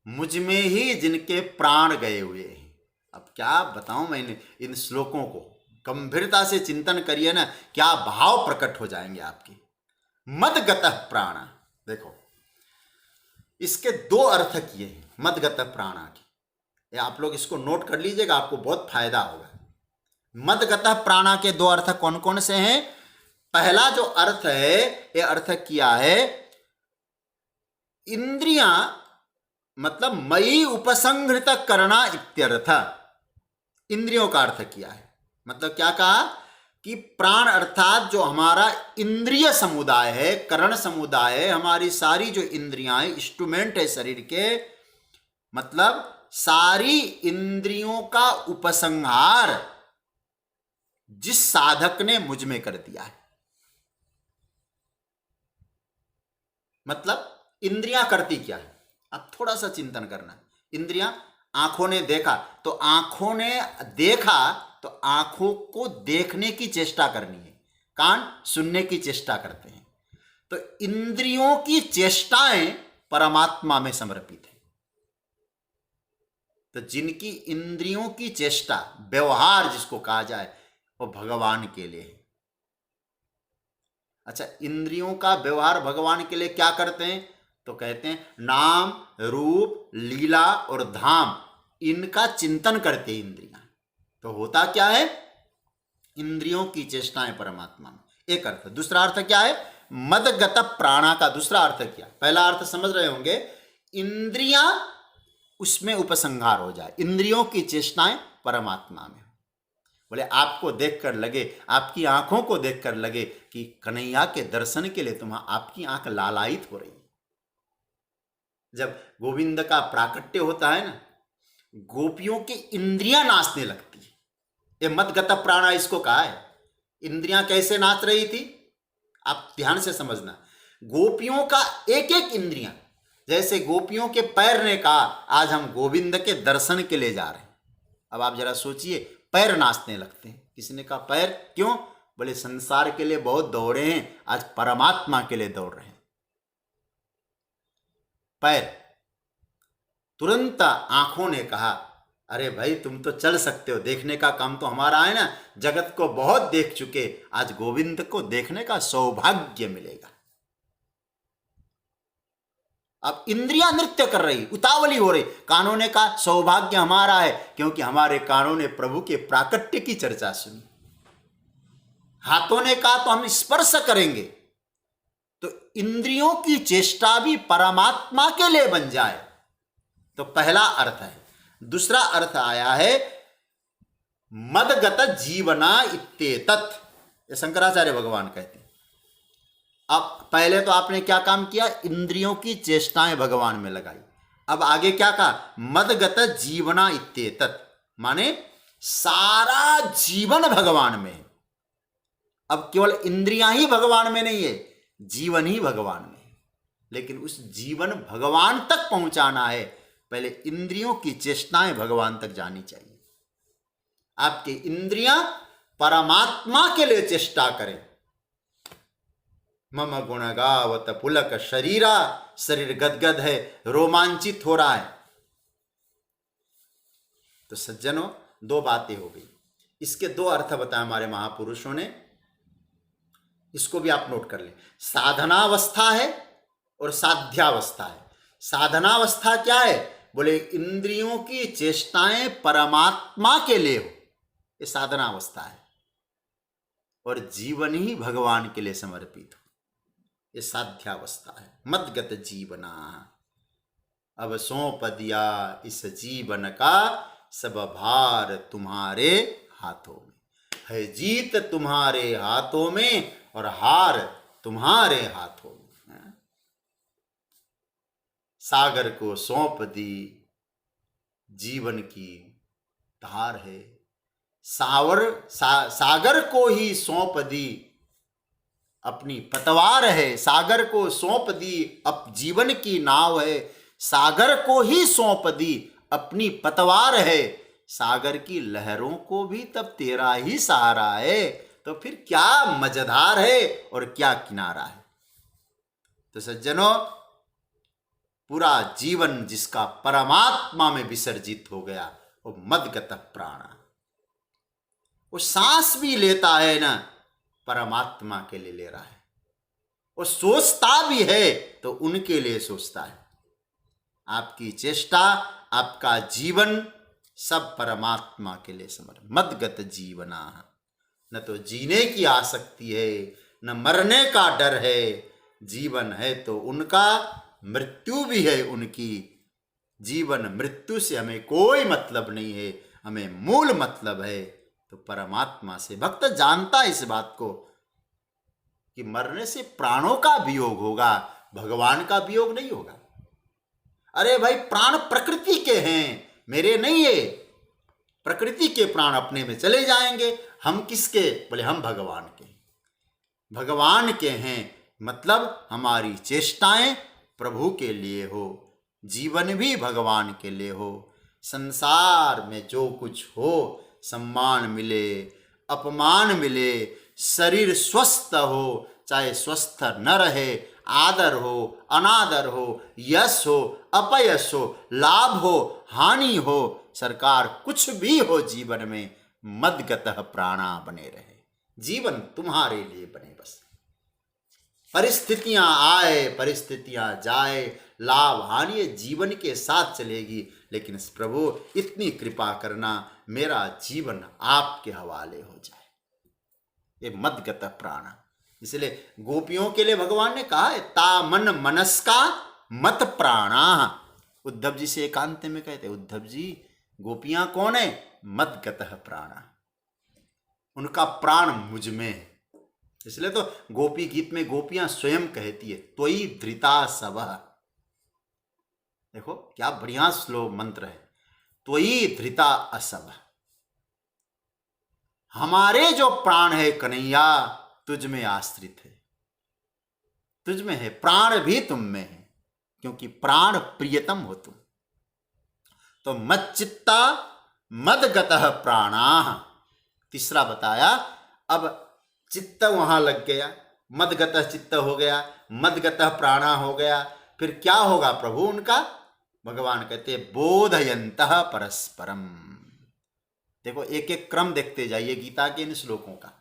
[SPEAKER 1] मुझ में ही जिनके प्राण गए हुए हैं। अब क्या बताऊं, मैंने इन श्लोकों को गंभीरता से चिंतन करिए ना, क्या भाव प्रकट हो जाएंगे आपके। मदगतः प्राणा, देखो इसके दो अर्थ किए हैं मदगतः प्राणा के, ये आप लोग इसको नोट कर लीजिएगा, आपको बहुत फायदा होगा। मदगतः प्राणा के दो अर्थ कौन कौन से हैं? पहला जो अर्थ है, ये अर्थ किया है इंद्रियां मतलब मयि उपसंहृत करना इत्यर्थ। इंद्रियों का अर्थ किया है, मतलब क्या कहा कि प्राण अर्थात जो हमारा इंद्रिय समुदाय है, करण समुदाय है, हमारी सारी जो इंद्रियां हैं, इंस्ट्रूमेंट है शरीर के, मतलब सारी इंद्रियों का उपसंहार जिस साधक ने मुझ में कर दिया है। मतलब इंद्रियां करती क्या है, अब थोड़ा सा चिंतन करना। इंद्रियां, आंखों ने देखा तो आंखों ने देखा तो आंखों को देखने की चेष्टा करनी है, कान सुनने की चेष्टा करते हैं। तो इंद्रियों की चेष्टाएं परमात्मा में समर्पित है। तो जिनकी इंद्रियों की चेष्टा, व्यवहार जिसको कहा जाए, वो भगवान के लिए है। अच्छा, इंद्रियों का व्यवहार भगवान के लिए क्या करते हैं? तो कहते हैं नाम रूप लीला और धाम, इनका चिंतन करते हैं इंद्रियां। तो होता क्या है? इंद्रियों की चेष्टाएं परमात्मा में, एक अर्थ। दूसरा अर्थ क्या है? मदगत प्राणा का दूसरा अर्थ क्या? पहला अर्थ समझ रहे होंगे, इंद्रियां उसमें उपसंहार हो जाए, इंद्रियों की चेष्टाएं परमात्मा में। बोले आपको देखकर लगे, आपकी आंखों को देखकर लगे कि कन्हैया के दर्शन के लिए तुम्हारा आपकी आंख लालायित हो रही है। जब गोविंद का प्राकट्य होता है ना, गोपियों की इंद्रियां नाचने लगती है। ये मदगत प्राणा इसको कहा है। इंद्रियां कैसे नाच रही थी, आप ध्यान से समझना। गोपियों का एक एक इंद्रियां, जैसे गोपियों के पैर ने कहा आज हम गोविंद के दर्शन के लिए जा रहे हैं। अब आप जरा सोचिए, पैर नाचने लगते हैं। किसने कहा पैर? क्यों? बोले संसार के लिए बहुत दौड़े हैं, आज परमात्मा के लिए दौड़ रहे हैं। पैर। तुरंत आंखों ने कहा अरे भाई तुम तो चल सकते हो, देखने का काम तो हमारा है ना, जगत को बहुत देख चुके, आज गोविंद को देखने का सौभाग्य मिलेगा। अब इंद्रियां नृत्य कर रही, उतावली हो रही। कानों ने कहा सौभाग्य हमारा है, क्योंकि हमारे कानों ने प्रभु के प्राकट्य की चर्चा सुनी। हाथों ने कहा तो हम स्पर्श करेंगे। तो इंद्रियों की चेष्टा भी परमात्मा के लिए बन जाए, तो पहला अर्थ है। दूसरा अर्थ आया है मदगत जीवना इत्येतत्, ये शंकराचार्य भगवान कहते हैं। अब पहले तो आपने क्या काम किया? इंद्रियों की चेष्टाएं भगवान में लगाई। अब आगे क्या कहा? मदगत जीवना इत्येतत्, माने सारा जीवन भगवान में है। अब केवल इंद्रियां ही भगवान में नहीं है, जीवन ही भगवान में है। लेकिन उस जीवन भगवान तक पहुंचाना है, पहले इंद्रियों की चेष्टाएं भगवान तक जानी चाहिए। आपकी इंद्रियां परमात्मा के लिए चेष्टा करें। मम गुण गावत पुलक शरीरा, शरीर गदगद है, रोमांचित हो रहा है। तो सज्जनों, दो बातें हो गई। इसके दो अर्थ बताए हमारे महापुरुषों ने, इसको भी आप नोट कर लें। साधनावस्था है और साध्यावस्था है। साधनावस्था क्या है? बोले इंद्रियों की चेष्टाएं परमात्मा के लिए हो, ये साधनावस्था है। और जीवन ही भगवान के लिए समर्पित हो, ये साध्यावस्था है। मदगत जीवना, अब सौंप दिया इस जीवन का सब भार तुम्हारे हाथों में है। जीत तुम्हारे हाथों में और हार तुम्हारे हाथों में। सागर को सौंप दी जीवन की धार है, सागर को ही सौंप दी अपनी पतवार है। सागर को सौंप दी अब जीवन की नाव है, सागर को ही सौंप दी अपनी पतवार है। सागर की लहरों को भी तब तेरा ही सहारा है। तो फिर क्या मजेदार है और क्या किनारा है। तो सज्जनों, पूरा जीवन जिसका परमात्मा में विसर्जित हो गया, वो मदगत प्राणा। वो सांस भी लेता है ना, परमात्मा के लिए ले रहा है। वो सोचता भी है तो उनके लिए सोचता है। आपकी चेष्टा, आपका जीवन सब परमात्मा के लिए समर्पित। मदगत जीवना, न तो जीने की आसक्ति है, न मरने का डर है। जीवन है तो उनका, मृत्यु भी है उनकी। जीवन मृत्यु से हमें कोई मतलब नहीं है, हमें मूल मतलब है तो परमात्मा से। भक्त जानता है इस बात को कि मरने से प्राणों का वियोग होगा, भगवान का वियोग नहीं होगा। अरे भाई, प्राण प्रकृति के हैं, मेरे नहीं है। प्रकृति के प्राण अपने में चले जाएंगे, हम किसके? बोले हम भगवान के। भगवान के हैं मतलब हमारी चेष्टाएं प्रभु के लिए हो, जीवन भी भगवान के लिए हो। संसार में जो कुछ हो, सम्मान मिले, अपमान मिले, शरीर स्वस्थ हो चाहे स्वस्थ न रहे, आदर हो अनादर हो, यश हो अपयश हो, लाभ हो हानि हो, सरकार कुछ भी हो, जीवन में मदगतः प्राणा बने रहे। जीवन तुम्हारे लिए बने बस। परिस्थितियां आए परिस्थितियां जाए, लाभ हानि जीवन के साथ चलेगी, लेकिन प्रभु इतनी कृपा करना, मेरा जीवन आपके हवाले हो जाए। ये मदगत प्राण। इसलिए गोपियों के लिए भगवान ने कहा है, तामन मनस्का मत प्राणा। उद्धव जी से एकांत में कहते, उद्धव जी गोपियां कौन है? मदगत प्राणा, उनका प्राण मुझ में है। इसलिए तो गोपी गीत में गोपियां स्वयं कहती है, त्वयि धृता सब। देखो क्या बढ़िया श्लोक मंत्र है, त्वयि धृता असभ। हमारे जो प्राण है कन्हैया, तुझ में आश्रित है, तुझ में है, प्राण भी तुम में है, क्योंकि प्राण प्रियतम हो तुम। तो मच्चित्ता मदगतः प्राणाः। तीसरा बताया, अब चित्त वहां लग गया, मदगतः चित्त हो गया, मदगतः प्राणा हो गया, फिर क्या होगा प्रभु उनका? भगवान कहते बोधयन्तः परस्परम। देखो एक एक क्रम देखते जाइए गीता के इन श्लोकों का।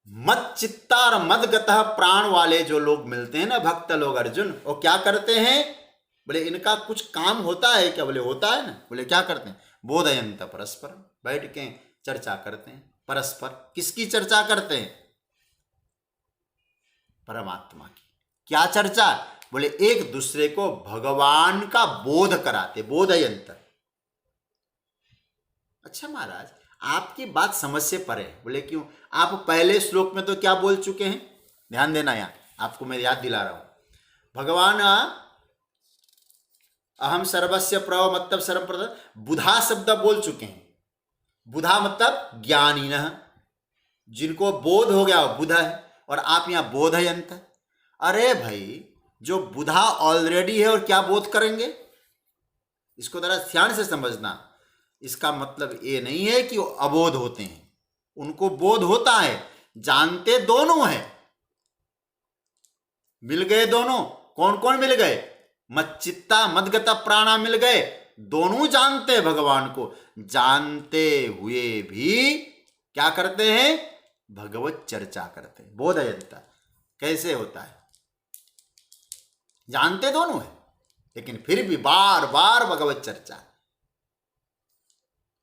[SPEAKER 1] मत चित्ता और मदगतः प्राण वाले जो लोग मिलते हैं ना, भक्त लोग अर्जुन, वो क्या करते हैं? बोले इनका कुछ काम होता है क्या? बोले होता है ना। बोले क्या करते हैं? बोधयंत परस्पर, बैठ के चर्चा करते हैं परस्पर। किसकी चर्चा करते हैं? परमात्मा की। क्या चर्चा? बोले एक दूसरे को भगवान का बोध कराते, बोधयंत। अच्छा महाराज, आपकी बात समझ से परे है। बोले क्यों? आप पहले श्लोक में तो क्या बोल चुके हैं? ध्यान देना, यहां आपको मैं याद दिला रहा हूं। भगवान अहम सर्वस्य प्रव मतलब सर्वप्रथम बुधा शब्द बोल चुके हैं। बुधा मतलब ज्ञानी न, जिनको बोध हो गया वो बुधा है, और आप यहां बोधयंत। अरे भाई, जो बुधा ऑलरेडी है और क्या बोध करेंगे? इसको जरा ध्यान से समझना। इसका मतलब ये नहीं है कि वो अबोध होते हैं, उनको बोध होता है, जानते दोनों हैं। मिल गए दोनों। कौन कौन मिल गए? मच्चित्ता मदगता प्राणा मिल गए। दोनों जानते हैं भगवान को, जानते हुए भी क्या करते हैं? भगवत चर्चा करते हैं। बोधयंता कैसे होता है? जानते दोनों है, लेकिन फिर भी बार बार भगवत चर्चा।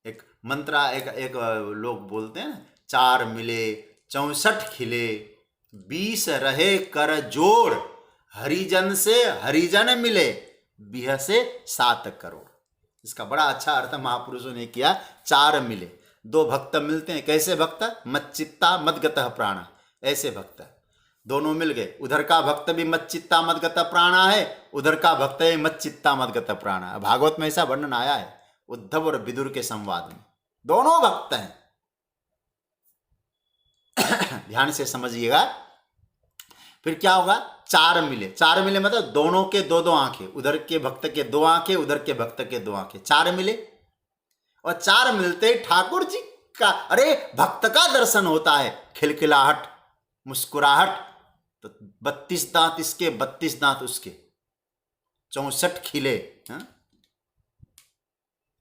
[SPEAKER 1] एक मंत्रा एक लोग बोलते हैं, 4 मिले 64 खिले, 20 रहे कर जोड़, हरिजन से हरिजन मिले, बिह से 7 करोड़। इसका बड़ा अच्छा अर्थ महापुरुषों ने किया। 4 मिले, 2 भक्त मिलते हैं। कैसे भक्त? मच्चित्ता मदगतः प्राणा, ऐसे भक्त दोनों मिल गए। उधर का भक्त भी मच्चित्ता मदगतः प्राणा है, उधर का भक्त है मच्चित्ता मदगतः प्राणा। भागवत में ऐसा वर्णन आया है, उद्धव और विदुर के संवाद में। दोनों भक्त हैं। ध्यान से समझिएगा। फिर क्या होगा? 4 मिले। 4 मिले मतलब दोनों के 2-2 आंखें, उधर के भक्त के 2 आंखें, उधर के भक्त के 2 आंखें, 4 मिले। और 4 मिलते ठाकुर जी का, अरे भक्त का दर्शन होता है। खिलखिलाहट, मुस्कुराहट। तो 32 दांत इसके, 32 दांत उसके, 64 खिले।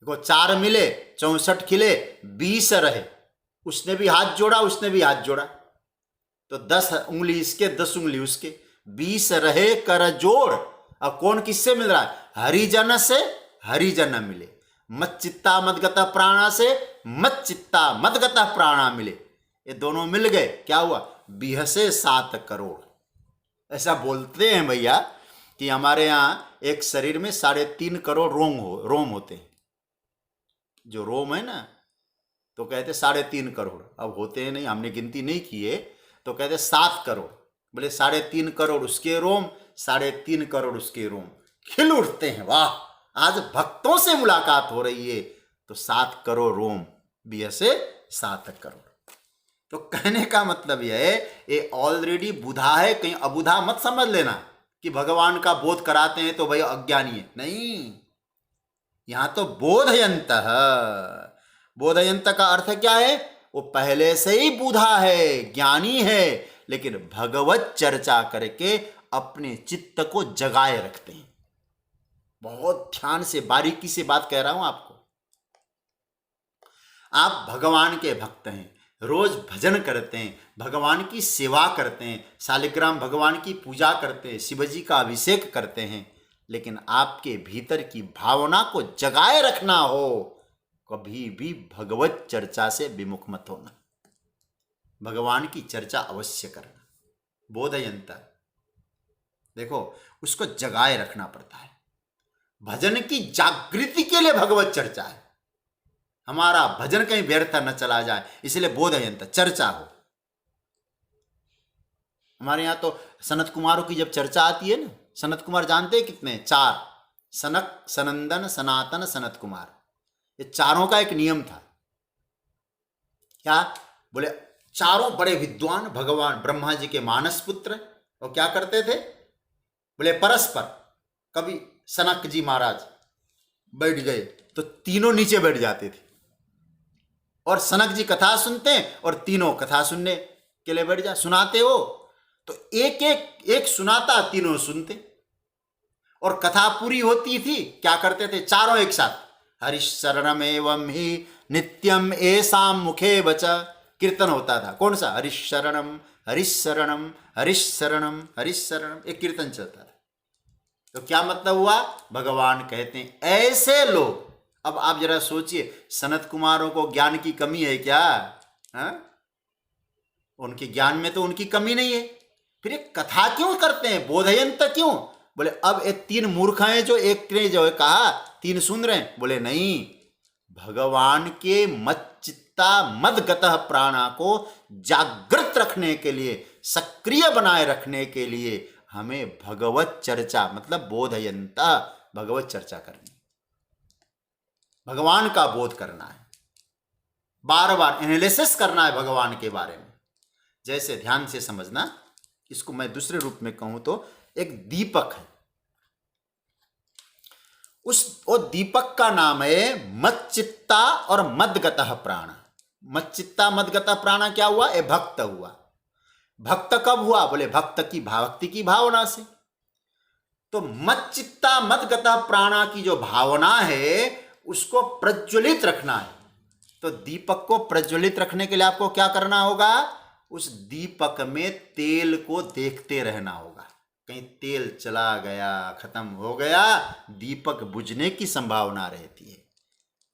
[SPEAKER 1] देखो 4 मिले 64 खिले 20 रहे, उसने भी हाथ जोड़ा, उसने भी हाथ जोड़ा, तो 10 उंगली इसके 10 उंगली उसके, 20 रहे कर जोड़। अब कौन किससे मिल रहा है? हरिजन से हरिजन मिले, मत चित्ता मदगता प्राणा से मत चित्ता मदगता प्राणा मिले, ये दोनों मिल गए, क्या हुआ? 7 करोड़। ऐसा बोलते हैं भैया कि हमारे यहाँ एक शरीर में 3.5 करोड़ रोम होते हैं, जो रोम है ना, तो कहते 3.5 करोड़, अब होते हैं नहीं, हमने गिनती नहीं की है, तो कहते 7 करोड़। बोले 3.5 करोड़ उसके रोम, 3.5 करोड़ उसके रोम खिल उठते हैं। वाह, आज भक्तों से मुलाकात हो रही है, तो 7 करोड़ रोम भी से 7 करोड़। तो कहने का मतलब यह है, ये ऑलरेडी बुधा है, कहीं अबुधा मत समझ लेना कि भगवान का बोध कराते हैं तो भाई अज्ञानी है, नहीं। यहां तो बोधयंत, बोधयंत का अर्थ क्या है? वो पहले से ही बुधा है, ज्ञानी है, लेकिन भगवत चर्चा करके अपने चित्त को जगाए रखते हैं। बहुत ध्यान से बारीकी से बात कह रहा हूं आपको। आप भगवान के भक्त हैं, रोज भजन करते हैं, भगवान की सेवा करते हैं, शालिग्राम भगवान की पूजा करते हैं, शिवजी का अभिषेक करते हैं, लेकिन आपके भीतर की भावना को जगाए रखना हो, कभी भी भगवत चर्चा से विमुख मत होना, भगवान की चर्चा अवश्य करना। बोधयंता, देखो उसको जगाए रखना पड़ता है। भजन की जागृति के लिए भगवत चर्चा है, हमारा भजन कहीं व्यर्थ न चला जाए, इसलिए बोधयंत चर्चा हो। हमारे यहां तो सनत कुमारों की जब चर्चा आती है ना, सनत कुमार जानते हैं कितने? 4, सनक, सनंदन, सनातन, सनत कुमार, ये चारों का एक नियम था। क्या बोले? चारों बड़े विद्वान, भगवान ब्रह्मा जी के मानस पुत्र, और क्या करते थे? बोले परस्पर, कभी सनक जी महाराज बैठ गए तो तीनों नीचे बैठ जाते थे, और सनक जी कथा सुनते हैं और तीनों कथा सुनने के लिए बैठ जा, सुनाते हो तो एक सुनाता, तीनों सुनते, और कथा पूरी होती थी, क्या करते थे? चारों एक साथ, हरिश शरणम एवं ही नित्यम एसाम मुखे बचा, कीर्तन होता था। कौन सा? हरिश शरणम हरिश शरणम हरिश शरणम हरिश शरणम, एक कीर्तन चलता था। तो क्या मतलब हुआ? भगवान कहते हैं ऐसे लोग। अब आप जरा सोचिए, सनत कुमारों को ज्ञान की कमी है क्या? उनके ज्ञान में तो उनकी कमी नहीं है, फिर एक कथा क्यों करते हैं? बोधयंत क्यों? बोले अब ये 3 मूर्ख हैं, जो एक ने जो है कहा 3 सुन रहे हैं। बोले नहीं, भगवान के मच्चित्ता मदगतः प्राणा को जागृत रखने के लिए, सक्रिय बनाए रखने के लिए हमें भगवत चर्चा, मतलब बोधयंता, भगवत चर्चा करनी, भगवान का बोध करना है, बार बार एनालिसिस करना है भगवान के बारे में। जैसे ध्यान से समझना, इसको मैं दूसरे रूप में कहूं तो एक दीपक है, वो दीपक का नाम है मच्चित्ता और मदगतः प्राण। मच्चित्ता मदगतः प्राण क्या हुआ? ए भक्त हुआ। भक्त कब हुआ? बोले भक्ति की भावना से। तो मच्चित्ता मदगतः प्राणा की जो भावना है उसको प्रज्वलित रखना है। तो दीपक को प्रज्वलित रखने के लिए आपको क्या करना होगा? उस दीपक में तेल को देखते रहना होगा, कहीं तेल चला गया, खत्म हो गया, दीपक बुझने की संभावना रहती है।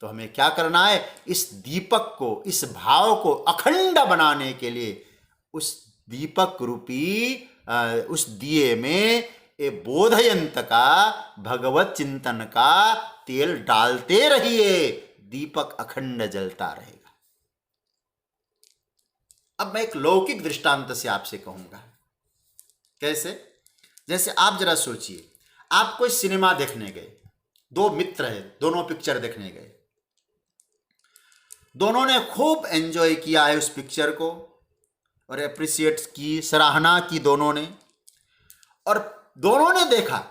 [SPEAKER 1] तो हमें क्या करना है? इस दीपक को, इस भाव को अखंड बनाने के लिए उस दीपक रूपी उस दिए में ए बोधयंत का, भगवत चिंतन का तेल डालते रहिए, दीपक अखंड जलता रहेगा। अब मैं एक लौकिक दृष्टांत से आपसे कहूंगा। कैसे? जैसे आप जरा सोचिए, आप कोई सिनेमा देखने गए, 2 मित्र हैं, दोनों पिक्चर देखने गए, दोनों ने खूब एंजॉय किया है उस पिक्चर को और एप्रिशिएट की, सराहना की दोनों ने, और दोनों ने देखा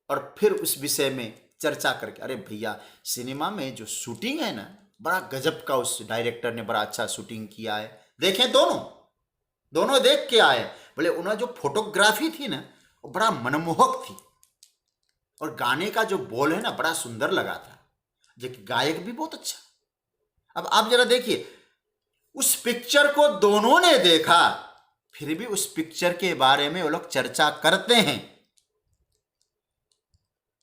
[SPEAKER 1] और फिर उस विषय में चर्चा करके, अरे भैया सिनेमा में जो शूटिंग है ना, बड़ा गजब का, उस डायरेक्टर ने बड़ा अच्छा शूटिंग किया है, देखें दोनों देख के आए। बोले उन्होंने जो फोटोग्राफी थी ना वो बड़ा मनमोहक थी, और गाने का जो बोल है ना बड़ा सुंदर लगा था, जो कि गायक भी बहुत अच्छा। अब आप जरा देखिए, उस पिक्चर को दोनों ने देखा, फिर भी उस पिक्चर के बारे में वो लोग चर्चा करते हैं।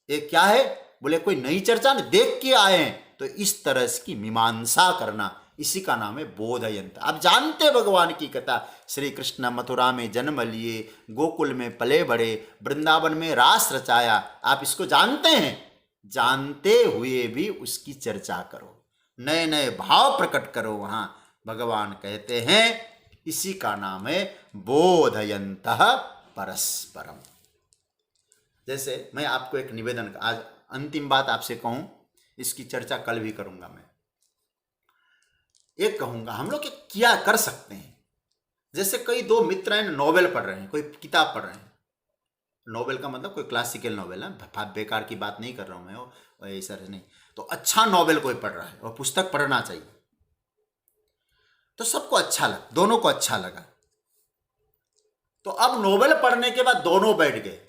[SPEAKER 1] ये क्या है? बोले कोई नई चर्चा नहीं, देख के आए हैं। तो इस तरह की मीमांसा करना, इसी का नाम है बोधयंत्र। आप जानते भगवान की कथा, श्री कृष्ण मथुरा में जन्म लिए, गोकुल में पले बड़े, वृंदावन में रास रचाया। आप इसको जानते हैं, जानते हुए भी उसकी चर्चा करो, नए नए भाव प्रकट करो। वहां भगवान कहते हैं इसी का नाम है बोधयन्तः परस्परम। जैसे मैं आपको एक निवेदन, आज अंतिम बात आपसे कहूं, इसकी चर्चा कल भी करूंगा। मैं एक कहूंगा, हम लोग क्या कर सकते हैं। जैसे कई दो मित्र हैं, नोवेल पढ़ रहे हैं, कोई किताब पढ़ रहे हैं। नोवेल का मतलब कोई क्लासिकल नोवेल है, बेकार की बात नहीं कर रहा हूं मैं, वो ऐसा नहीं। तो अच्छा नोवेल कोई पढ़ रहा है, और पुस्तक पढ़ना चाहिए। तो सबको अच्छा लगा, दोनों को अच्छा लगा। तो अब नोवेल पढ़ने के बाद दोनों बैठ गए,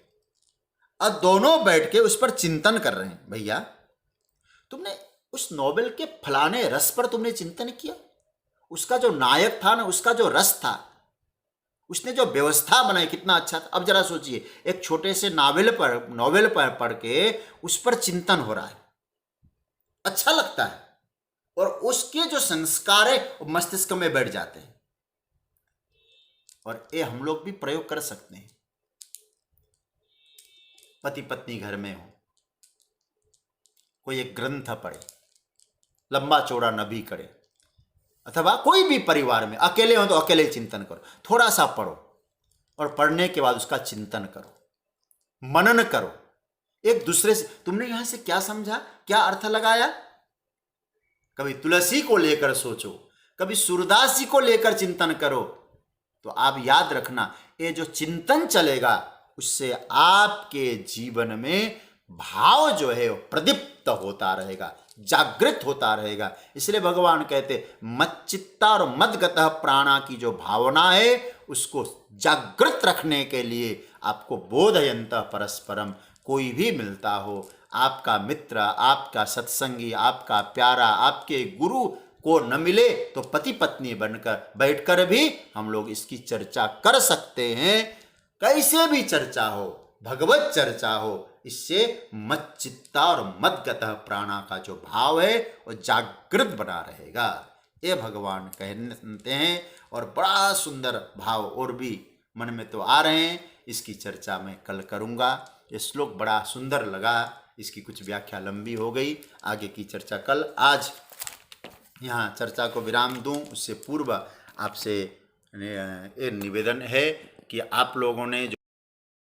[SPEAKER 1] अब दोनों बैठ के उस पर चिंतन कर रहे हैं। भैया, तुमने उस नोवेल के फलाने रस पर तुमने चिंतन किया? उसका जो नायक था ना, उसका जो रस था, उसने जो व्यवस्था बनाई, कितना अच्छा था। अब जरा सोचिए, एक छोटे से नोवेल पर पढ़ के उस पर चिंतन हो रहा है, अच्छा लगता है, और उसके जो संस्कार है वो मस्तिष्क में बैठ जाते हैं। और ये हम लोग भी प्रयोग कर सकते हैं। पति पत्नी घर में हो, कोई एक ग्रंथ पढ़े, लंबा चौड़ा न भी करे, अथवा कोई भी परिवार में अकेले हो तो अकेले चिंतन करो, थोड़ा सा पढ़ो, और पढ़ने के बाद उसका चिंतन करो, मनन करो एक दूसरे से। तुमने यहां से क्या समझा, क्या अर्थ लगाया? कभी तुलसी को लेकर सोचो, कभी सूरदास जी को लेकर चिंतन करो। तो आप याद रखना, ये जो चिंतन चलेगा उससे आपके जीवन में भाव जो है वो प्रदीप्त होता रहेगा, जागृत होता रहेगा। इसलिए भगवान कहते मच्चित्ता और मदगतः प्राणा की जो भावना है उसको जागृत रखने के लिए आपको बोधयन्तः परस्परम, कोई भी मिलता हो, आपका मित्र, आपका सत्संगी, आपका प्यारा, आपके गुरु को न मिले तो पति पत्नी बनकर बैठकर भी हम लोग इसकी चर्चा कर सकते हैं। कैसे भी चर्चा हो, भगवत चर्चा हो, इससे मच्चित्ता और मद्गतः प्राणा का जो भाव है वो जागृत बना रहेगा, ये भगवान कहते हैं। और बड़ा सुंदर भाव और भी मन में तो आ रहे हैं, इसकी चर्चा मैं कल करूँगा। ये श्लोक बड़ा सुंदर लगा, इसकी कुछ व्याख्या लंबी हो गई, आगे की चर्चा कल। आज यहाँ चर्चा को विराम दूं उससे पूर्व आपसे ये निवेदन है कि आप लोगों ने